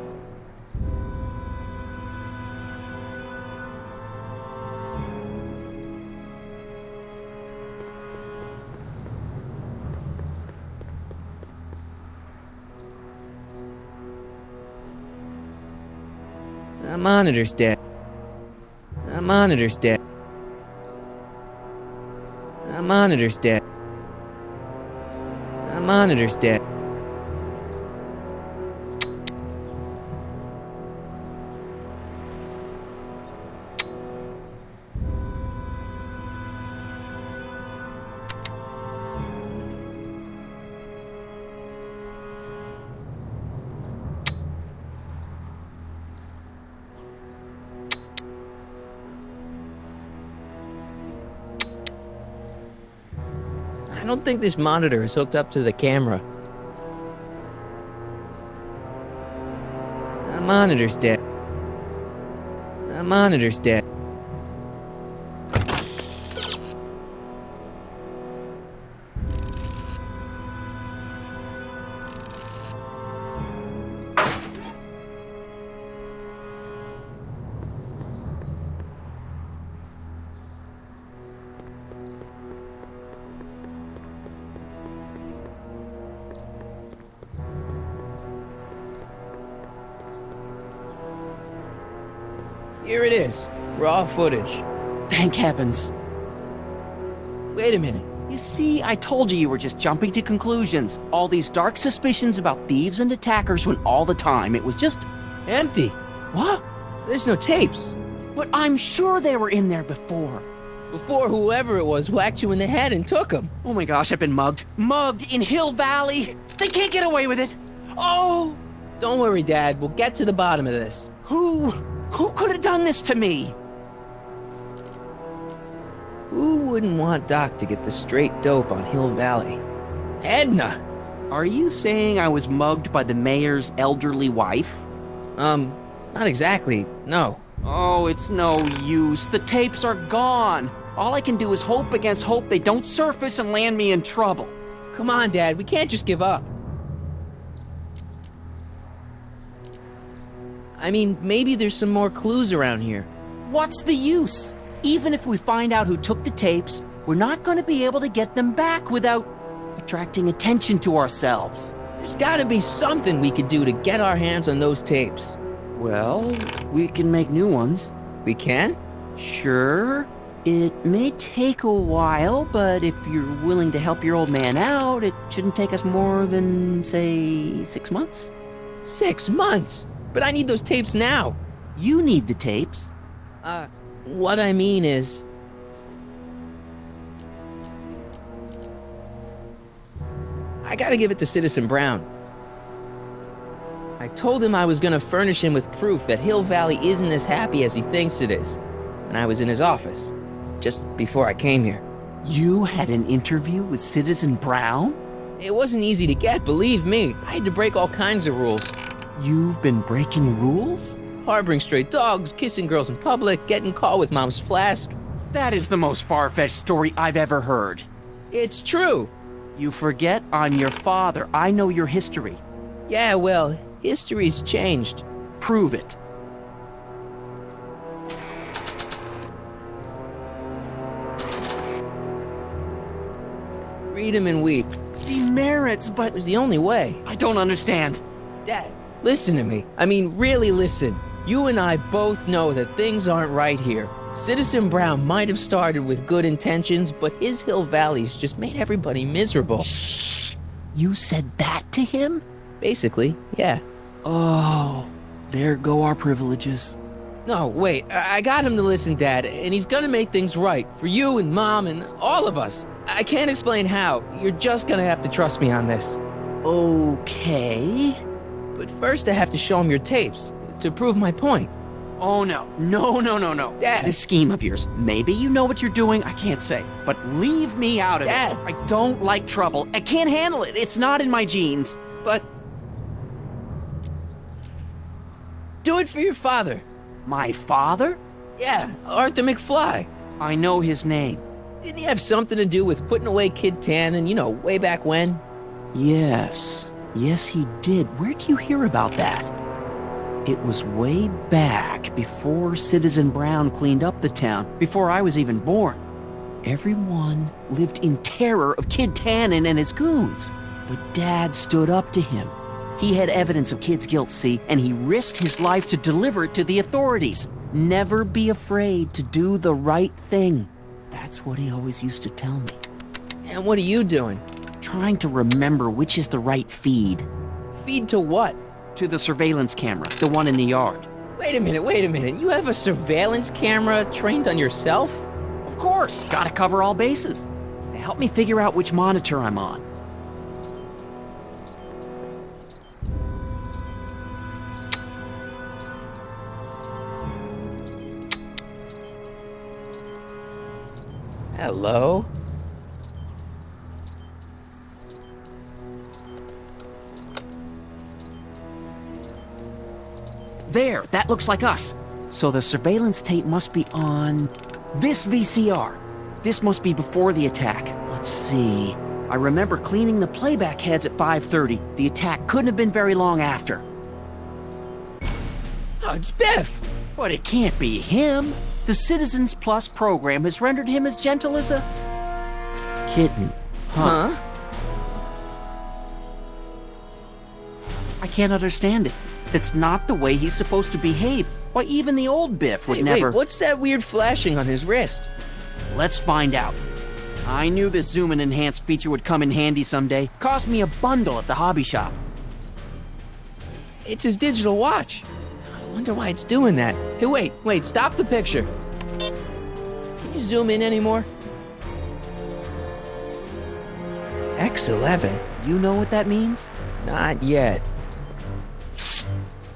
The monitor's dead. The monitor's dead. The monitor's dead. The monitor's dead. I don't think this monitor is hooked up to the camera. The monitor's dead. The monitor's dead. Here it is. Raw footage. Thank heavens. Wait a minute. You see, I told you were just jumping to conclusions. All these dark suspicions about thieves and attackers when all the time it was just... empty. What? There's no tapes. But I'm sure they were in there before. Before whoever it was whacked you in the head and took them. Oh my gosh, I've been mugged. Mugged in Hill Valley. They can't get away with it. Oh! Don't worry, Dad. We'll get to the bottom of this. Who could have done this to me? Who wouldn't want Doc to get the straight dope on Hill Valley? Edna! Are you saying I was mugged by the mayor's elderly wife? Not exactly, no. Oh, it's no use. The tapes are gone. All I can do is hope against hope they don't surface and land me in trouble. Come on, Dad. We can't just give up. I mean, maybe there's some more clues around here. What's the use? Even if we find out who took the tapes, we're not going to be able to get them back without attracting attention to ourselves. There's gotta be something we could do to get our hands on those tapes. Well, we can make new ones. We can? Sure. It may take a while, but if you're willing to help your old man out, it shouldn't take us more than, say, 6 months. 6 months? but I need those tapes now. You need the tapes. What I mean is... I gotta give it to Citizen Brown. I told him I was gonna furnish him with proof that Hill Valley isn't as happy as he thinks it is when I was in his office, just before I came here. You had an interview with Citizen Brown? It wasn't easy to get, believe me. I had to break all kinds of rules. You've been breaking rules? Harboring stray dogs, kissing girls in public, getting caught with Mom's flask. That is the most far-fetched story I've ever heard. It's true. You forget I'm your father. I know your history. Yeah, well, history's changed. Prove it. Read him and weep. Demerits, but... It was the only way. I don't understand. Dad, listen to me. I mean, really listen. You and I both know that things aren't right here. Citizen Brown might have started with good intentions, but his Hill Valley's just made everybody miserable. Shh! You said that to him? Basically, yeah. Oh, there go our privileges. No, wait, I got him to listen, Dad, and he's gonna make things right for you and Mom and all of us. I can't explain how. You're just gonna have to trust me on this. Okay. But first I have to show him your tapes to prove my point. Oh, no. No. Dad. This scheme of yours, maybe you know what you're doing, I can't say. But leave me out of Dad. it. I don't like trouble. I can't handle it. It's not in my genes. But... do it for your father. My father? Yeah, Arthur McFly. I know his name. Didn't he have something to do with putting away Kid Tannen, you know, way back when? Yes. Yes, he did. Where did you hear about that? It was way back before Citizen Brown cleaned up the town, before I was even born. Everyone lived in terror of Kid Tannen and his goons. But Dad stood up to him. He had evidence of Kid's guilt, see, and he risked his life to deliver it to the authorities. Never be afraid to do the right thing. That's what he always used to tell me. And what are you doing? Trying to remember which is the right feed. Feed to what? To the surveillance camera, the one in the yard. Wait a minute. You have a surveillance camera trained on yourself? Of course. Gotta cover all bases. Now help me figure out which monitor I'm on. Hello? There, that looks like us. So the surveillance tape must be on this VCR. This must be before the attack. Let's see. I remember cleaning the playback heads at 5:30. The attack couldn't have been very long after. Oh, it's Biff! But it can't be him. The Citizens Plus program has rendered him as gentle as a kitten. Huh? I can't understand it. It's not the way he's supposed to behave. Why, even the old Biff would never... Wait, what's that weird flashing on his wrist? Let's find out. I knew this zoom and enhance feature would come in handy someday. Cost me a bundle at the hobby shop. It's his digital watch. I wonder why it's doing that. Hey, wait, stop the picture. Can you zoom in anymore? X11. You know what that means? Not yet.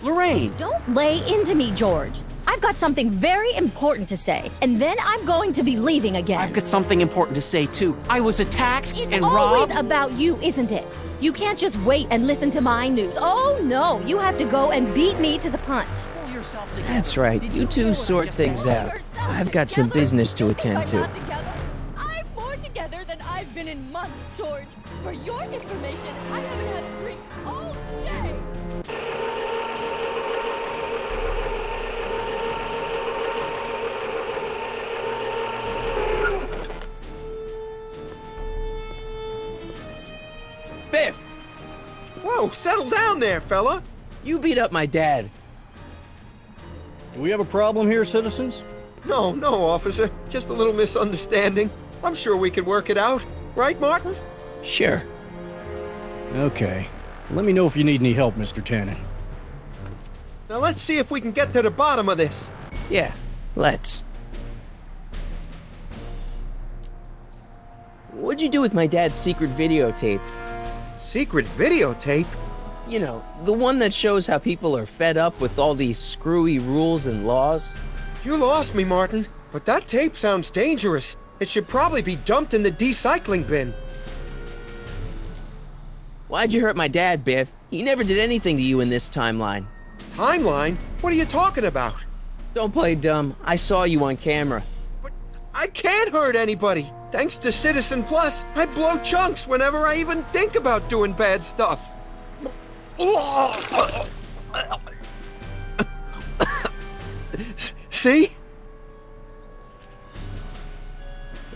Lorraine! Don't lay into me, George. I've got something very important to say, and then I'm going to be leaving again. I've got something important to say, too. I was attacked and It's robbed. always about you, isn't it? You can't just wait and listen to my news. Oh, no. You have to go and beat me to the punch. Pull yourself together. That's right. You two sort things out. I've got some business to attend to. I'm more together than I've been in months, George. For your information, I haven't had a drink all day. Biff! Whoa, settle down there, fella. You beat up my dad. Do we have a problem here, citizens? No, officer. Just a little misunderstanding. I'm sure we can work it out. Right, Martin? Sure. Okay. Let me know if you need any help, Mr. Tannen. Now let's see if we can get to the bottom of this. Yeah, let's. What'd you do with my dad's secret videotape? Secret videotape? You know, the one that shows how people are fed up with all these screwy rules and laws. You lost me, Martin. But that tape sounds dangerous. It should probably be dumped in the recycling bin. Why'd you hurt my dad, Biff? He never did anything to you in this timeline. Timeline? What are you talking about? Don't play dumb. I saw you on camera. But I can't hurt anybody. Thanks to Citizen Plus, I blow chunks whenever I even think about doing bad stuff. See?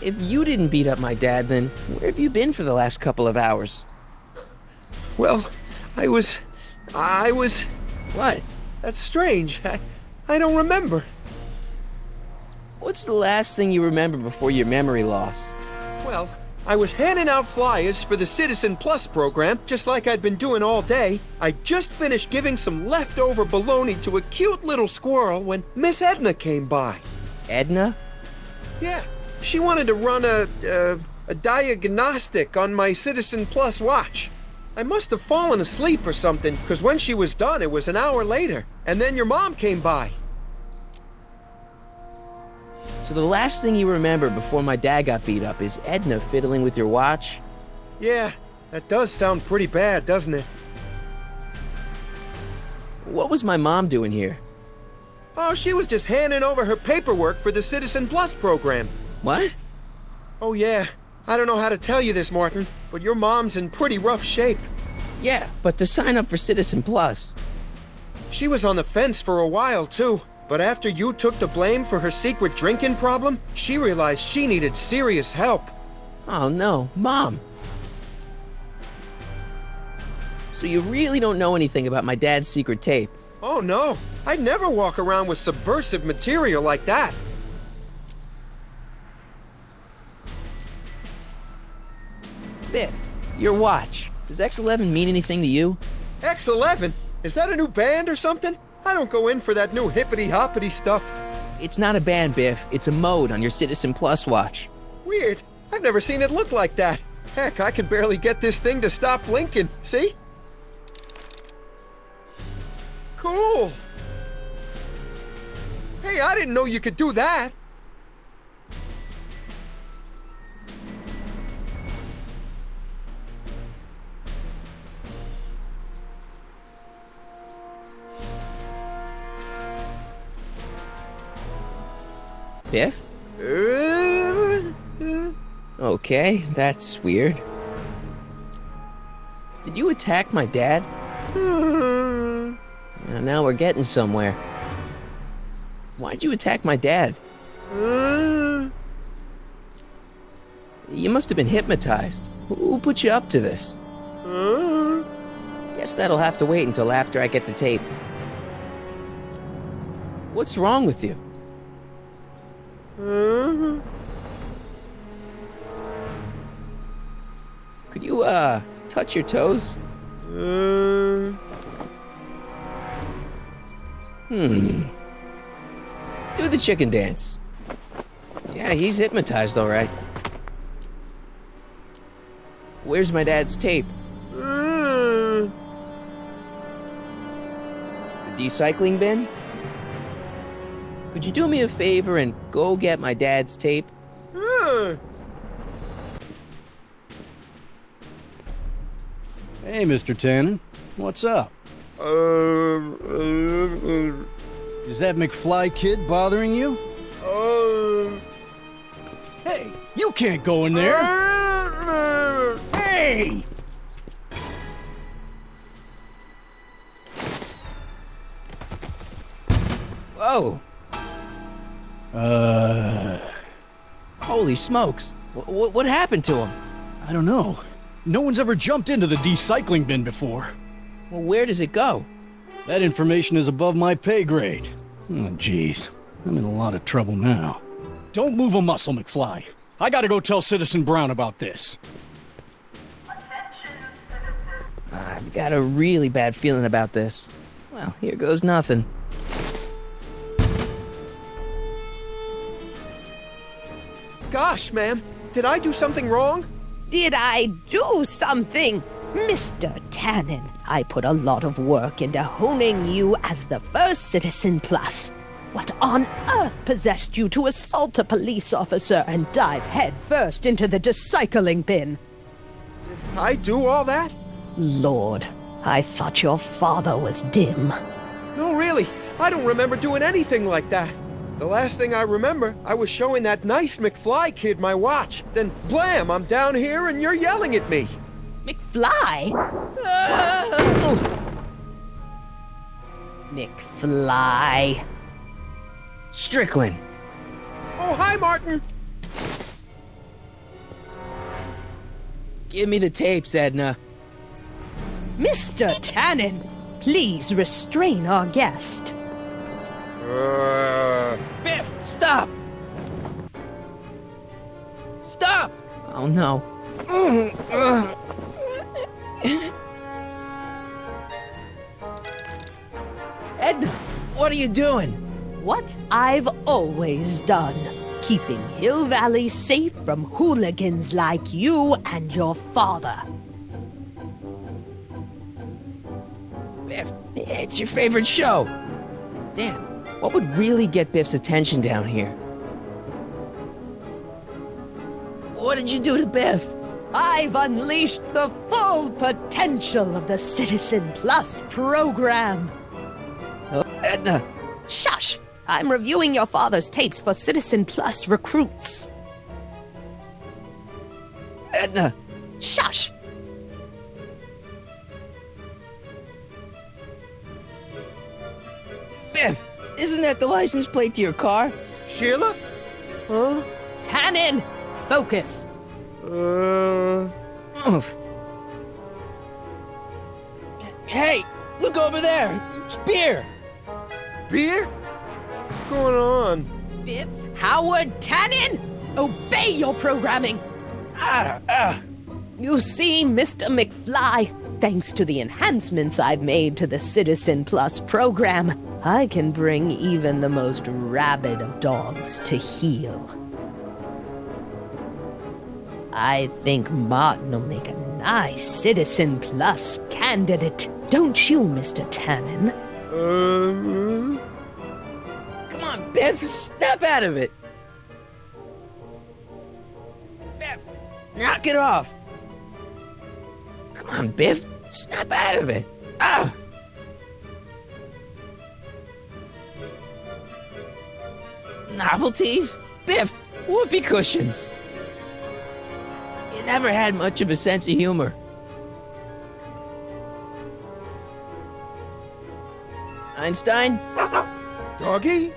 If you didn't beat up my dad, then where have you been for the last couple of hours? Well, I was... What? That's strange. I don't remember. What's the last thing you remember before your memory loss? Well, I was handing out flyers for the Citizen Plus program, just like I'd been doing all day. I just finished giving some leftover bologna to a cute little squirrel when Miss Edna came by. Edna? Yeah, she wanted to run a diagnostic on my Citizen Plus watch. I must have fallen asleep or something, because when she was done, it was an hour later. And then your mom came by. So the last thing you remember before my dad got beat up is Edna fiddling with your watch? Yeah, that does sound pretty bad, doesn't it? What was my mom doing here? Oh, she was just handing over her paperwork for the Citizen Plus program. What? Oh, yeah. I don't know how to tell you this, Martin, but your mom's in pretty rough shape. Yeah, but to sign up for Citizen Plus. She was on the fence for a while, too. But after you took the blame for her secret drinking problem, she realized she needed serious help. Oh, no. Mom! So you really don't know anything about my dad's secret tape? Oh, no. I'd never walk around with subversive material like that. Biff, your watch. Does X11 mean anything to you? X11? Is that a new band or something? I don't go in for that new hippity-hoppity stuff. It's not a band, Biff. It's a mode on your Citizen Plus watch. Weird. I've never seen it look like that. Heck, I can barely get this thing to stop blinking. See? Cool. Hey, I didn't know you could do that. Biff? Okay, that's weird. Did you attack my dad? Now we're getting somewhere. Why'd you attack my dad? You must have been hypnotized. Who put you up to this? Guess that'll have to wait until after I get the tape. What's wrong with you? Could you, touch your toes? Do the chicken dance. Yeah, he's hypnotized, all right. Where's my dad's tape? The recycling bin? Could you do me a favor and go get my dad's tape? Hey, Mr. Tannen. What's up? Is that McFly kid bothering you? Hey, you can't go in there! Hey! Whoa! Holy smokes. What happened to him? I don't know. No one's ever jumped into the recycling bin before. Well, where does it go? That information is above my pay grade. Oh, jeez. I'm in a lot of trouble now. Don't move a muscle, McFly. I gotta go tell Citizen Brown about this. I've got a really bad feeling about this. Well, here goes nothing. Gosh, ma'am, did I do something wrong? Did I do something? Mr. Tannen, I put a lot of work into honing you as the first Citizen Plus. What on earth possessed you to assault a police officer and dive headfirst into the recycling bin? Did I do all that? Lord, I thought your father was dim. No, really, I don't remember doing anything like that. The last thing I remember, I was showing that nice McFly kid my watch. Then, blam, I'm down here and you're yelling at me. McFly? McFly. Strickland. Oh, hi, Martin. Give me the tapes, Edna. Mr. Tannen, please restrain our guest. Biff, stop! Stop! Oh, no. Edna, what are you doing? What I've always done. Keeping Hill Valley safe from hooligans like you and your father. Biff, it's your favorite show. Damn, what would really get Biff's attention down here? What did you do to Biff? I've unleashed the full potential of the Citizen Plus program. Oh, Edna. Shush! I'm reviewing your father's tapes for Citizen Plus recruits. Edna. Shush! Biff, isn't that the license plate to your car? Sheila? Huh? Tannen, focus. Hey, look over there. It's beer. Beer? What's going on? Biff Howard Tannen, obey your programming. You see, Mr. McFly, thanks to the enhancements I've made to the Citizen Plus program, I can bring even the most rabid of dogs to heel. I think Martin will make a nice Citizen Plus candidate. Don't you, Mr. Tannen? Come on, Biff, snap out of it. Biff, knock it off. Come on, Biff, snap out of it. Ah! Novelties? Biff, whoopee cushions. You never had much of a sense of humor. Einstein? Doggy?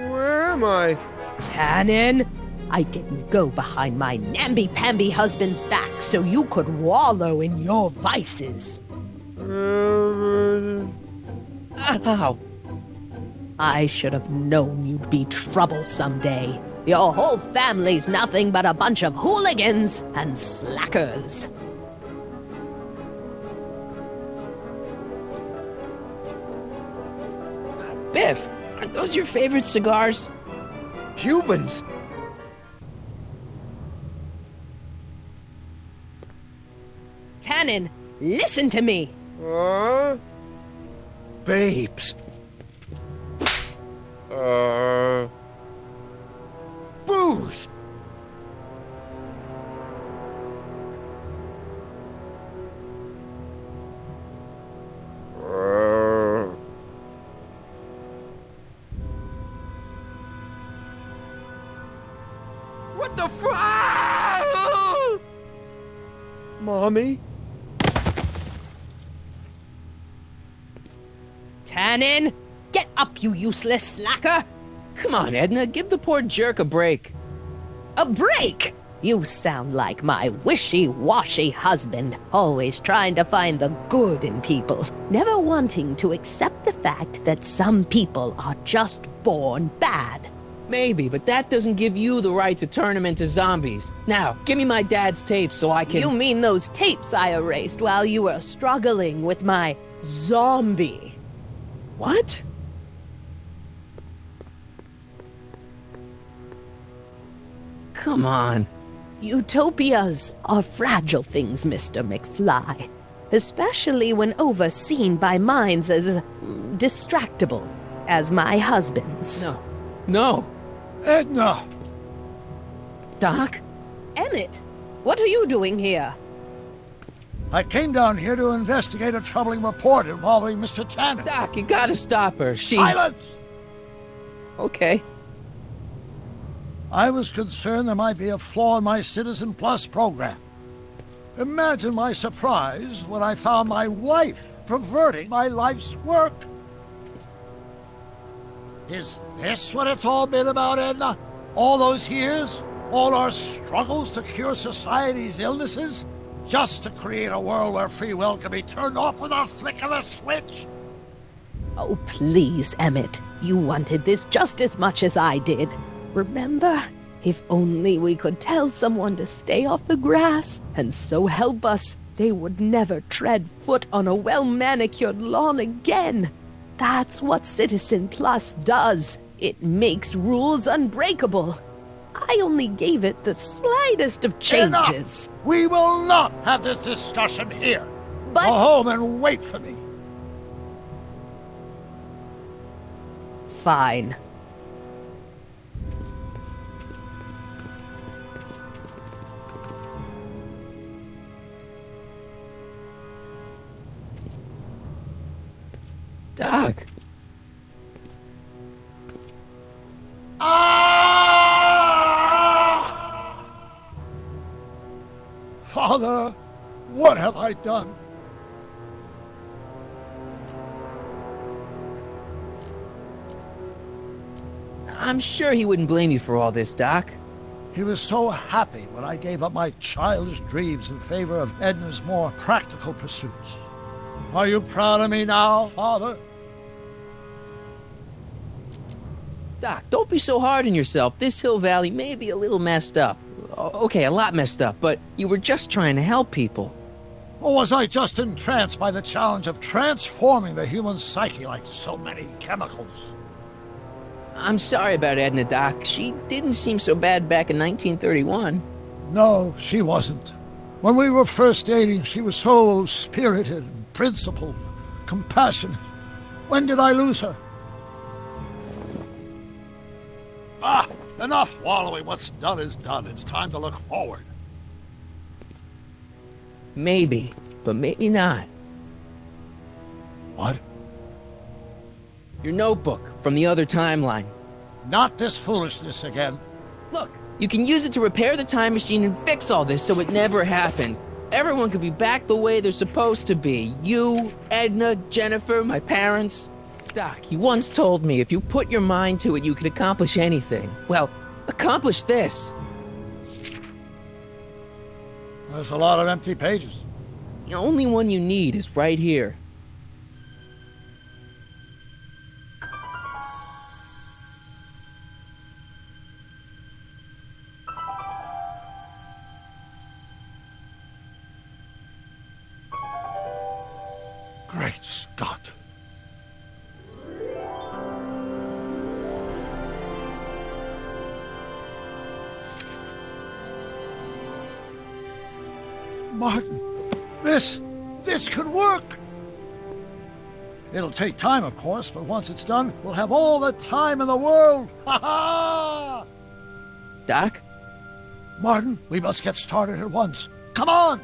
Where am I? Tannen, I didn't go behind my namby-pamby husband's back so you could wallow in your vices. Ow. I should have known you'd be trouble someday. Your whole family's nothing but a bunch of hooligans and slackers. Biff, aren't those your favorite cigars? Cubans? Tannen, listen to me. Babes. Booze. What the fuck? Mommy? Tannen, get up, you useless slacker. Come on, Edna, give the poor jerk a break. A break? You sound like my wishy-washy husband, always trying to find the good in people, never wanting to accept the fact that some people are just born bad. Maybe, but that doesn't give you the right to turn them into zombies. Now, give me my dad's tapes so I can... You mean those tapes I erased while you were struggling with my zombie? What? Come on. Utopias are fragile things, Mr. McFly, especially when overseen by minds as distractible as my husband's. No. Edna! Doc? Emmett, what are you doing here? I came down here to investigate a troubling report involving Mr. Tannen. Doc, you gotta stop her. Silence! Okay. I was concerned there might be a flaw in my Citizen Plus program. Imagine my surprise when I found my wife perverting my life's work. Is this what it's all been about, Edna? All those years? All our struggles to cure society's illnesses? Just to create a world where free will can be turned off with a flick of a switch? Oh, please, Emmett. You wanted this just as much as I did. Remember? If only we could tell someone to stay off the grass, and so help us, they would never tread foot on a well-manicured lawn again. That's what Citizen Plus does. It makes rules unbreakable. I only gave it the slightest of changes. Enough! We will not have this discussion here. But... Go home and wait for me. Fine. Doc. Father, what have I done? I'm sure he wouldn't blame you for all this, Doc. He was so happy when I gave up my childish dreams in favor of Edna's more practical pursuits. Are you proud of me now, Father? Doc, don't be so hard on yourself. This Hill Valley may be a little messed up. Okay, a lot messed up, but you were just trying to help people. Or was I just entranced by the challenge of transforming the human psyche like so many chemicals? I'm sorry about Edna, Doc. She didn't seem so bad back in 1931. No, she wasn't. When we were first dating, she was so spirited, principled, compassionate. When did I lose her? Enough wallowing. What's done is done. It's time to look forward. Maybe, but maybe not. What? Your notebook from the other timeline. Not this foolishness again. Look, you can use it to repair the time machine and fix all this so it never happened. Everyone could be back the way they're supposed to be. You, Edna, Jennifer, my parents. Doc, you once told me if you put your mind to it, you could accomplish anything. Well, accomplish this. There's a lot of empty pages. The only one you need is right here. Great Scott. Martin, this could work. It'll take time, of course, but once it's done, we'll have all the time in the world. Ha ha! Doc? Martin, we must get started at once. Come on!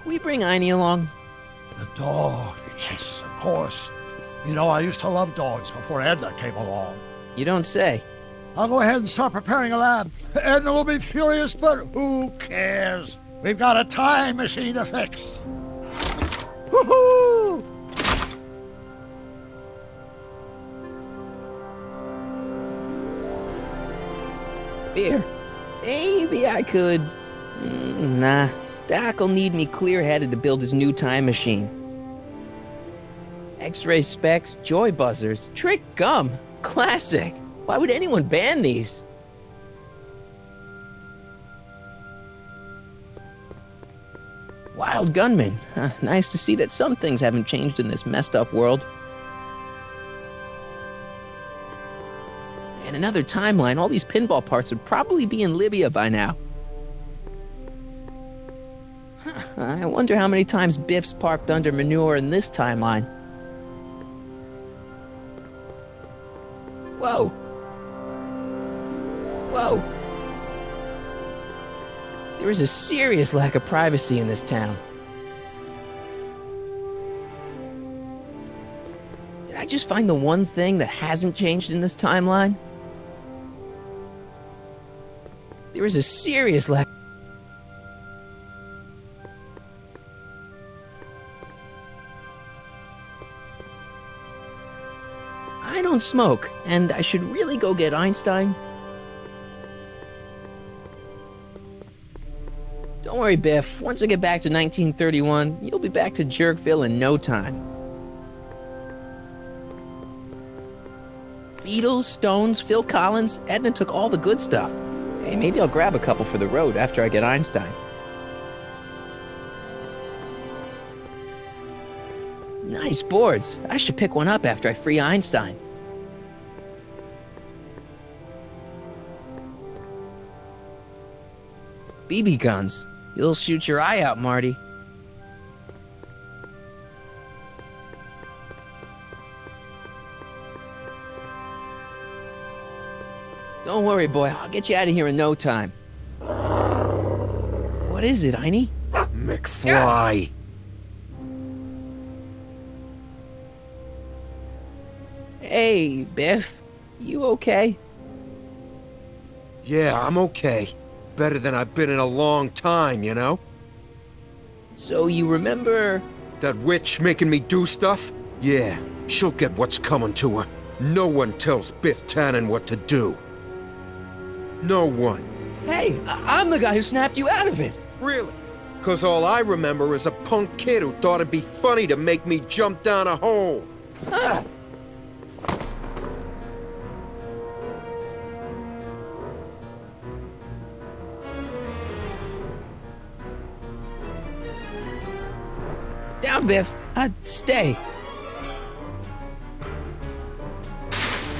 Can we bring Einie along? The dog, yes, of course. You know, I used to love dogs before Edna came along. You don't say. I'll go ahead and start preparing a lab. Edna will be furious, but who cares? We've got a time machine to fix. Woohoo! Here, maybe I could... Nah, Doc will need me clear-headed to build his new time machine. X-ray specs, joy buzzers, trick gum. Classic. Why would anyone ban these? Wild gunman. Nice to see that some things haven't changed in this messed up world. In another timeline, all these pinball parts would probably be in Libya by now. I wonder how many times Biff's parked under manure in this timeline. Whoa! Whoa! There is a serious lack of privacy in this town. Did I just find the one thing that hasn't changed in this timeline? There is a serious lack. I don't smoke, and I should really go get Einstein. Don't worry, Biff. Once I get back to 1931, you'll be back to Jerkville in no time. Beatles, Stones, Phil Collins, Edna took all the good stuff. Hey, maybe I'll grab a couple for the road after I get Einstein. Nice boards. I should pick one up after I free Einstein. BB guns. You'll shoot your eye out, Marty. Don't worry, boy. I'll get you out of here in no time. What is it, Einie? McFly! Hey, Biff. You okay? Yeah, I'm okay. Better than I've been in a long time, you know? So you remember... That witch making me do stuff? Yeah, she'll get what's coming to her. No one tells Biff Tannen what to do. No one. Hey, I'm the guy who snapped you out of it. Really? 'Cause all I remember is a punk kid who thought it'd be funny to make me jump down a hole. Ah. Down, Biff. Stay.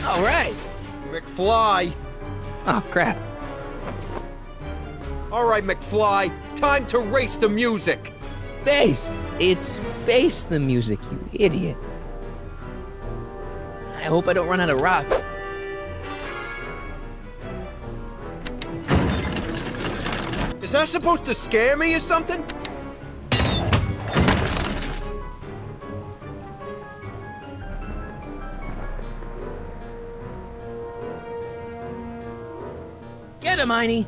All right. McFly. Oh, crap. All right, McFly. Time to race the music. Bass. It's bass the music, you idiot. I hope I don't run out of rock. Is that supposed to scare me or something? Get him, Einie.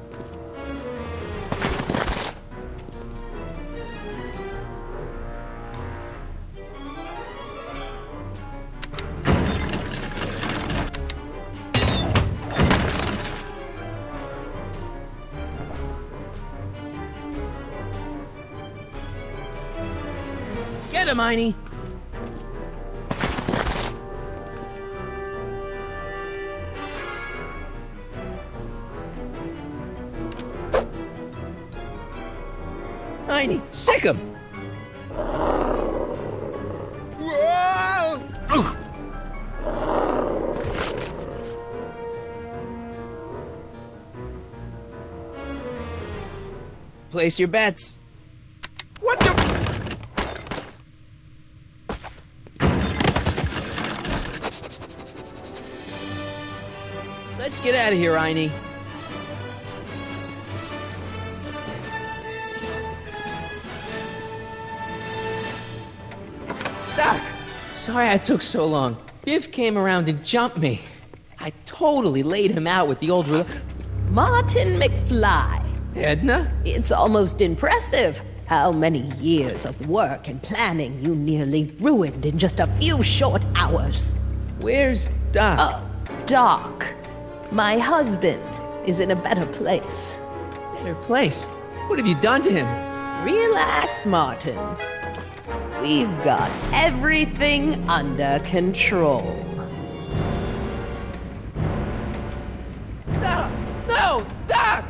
Get him, Einie. Einie, sick him! Whoa! Place your bets. What the? Let's get out of here, Einie. Doc, sorry I took so long. Biff came around and jumped me. I totally laid him out with the old... Martin McFly. Edna? It's almost impressive how many years of work and planning you nearly ruined in just a few short hours. Where's Doc? Doc. My husband is in a better place. Better place? What have you done to him? Relax, Martin. We've got everything under control. Doc! No! Doc!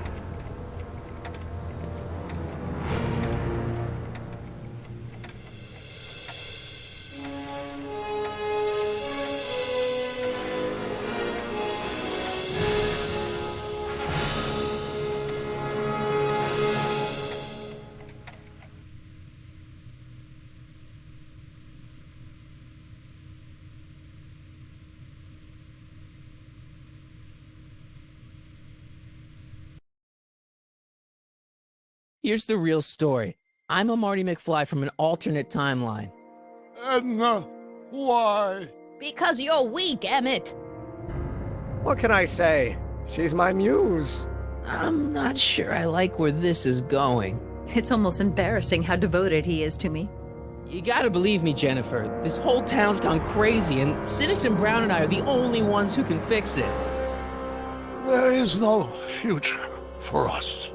Here's the real story. I'm a Marty McFly from an alternate timeline. Edna, why? Because you're weak, Emmett. What can I say? She's my muse. I'm not sure I like where this is going. It's almost embarrassing how devoted he is to me. You gotta believe me, Jennifer. This whole town's gone crazy, and Citizen Brown and I are the only ones who can fix it. There is no future for us.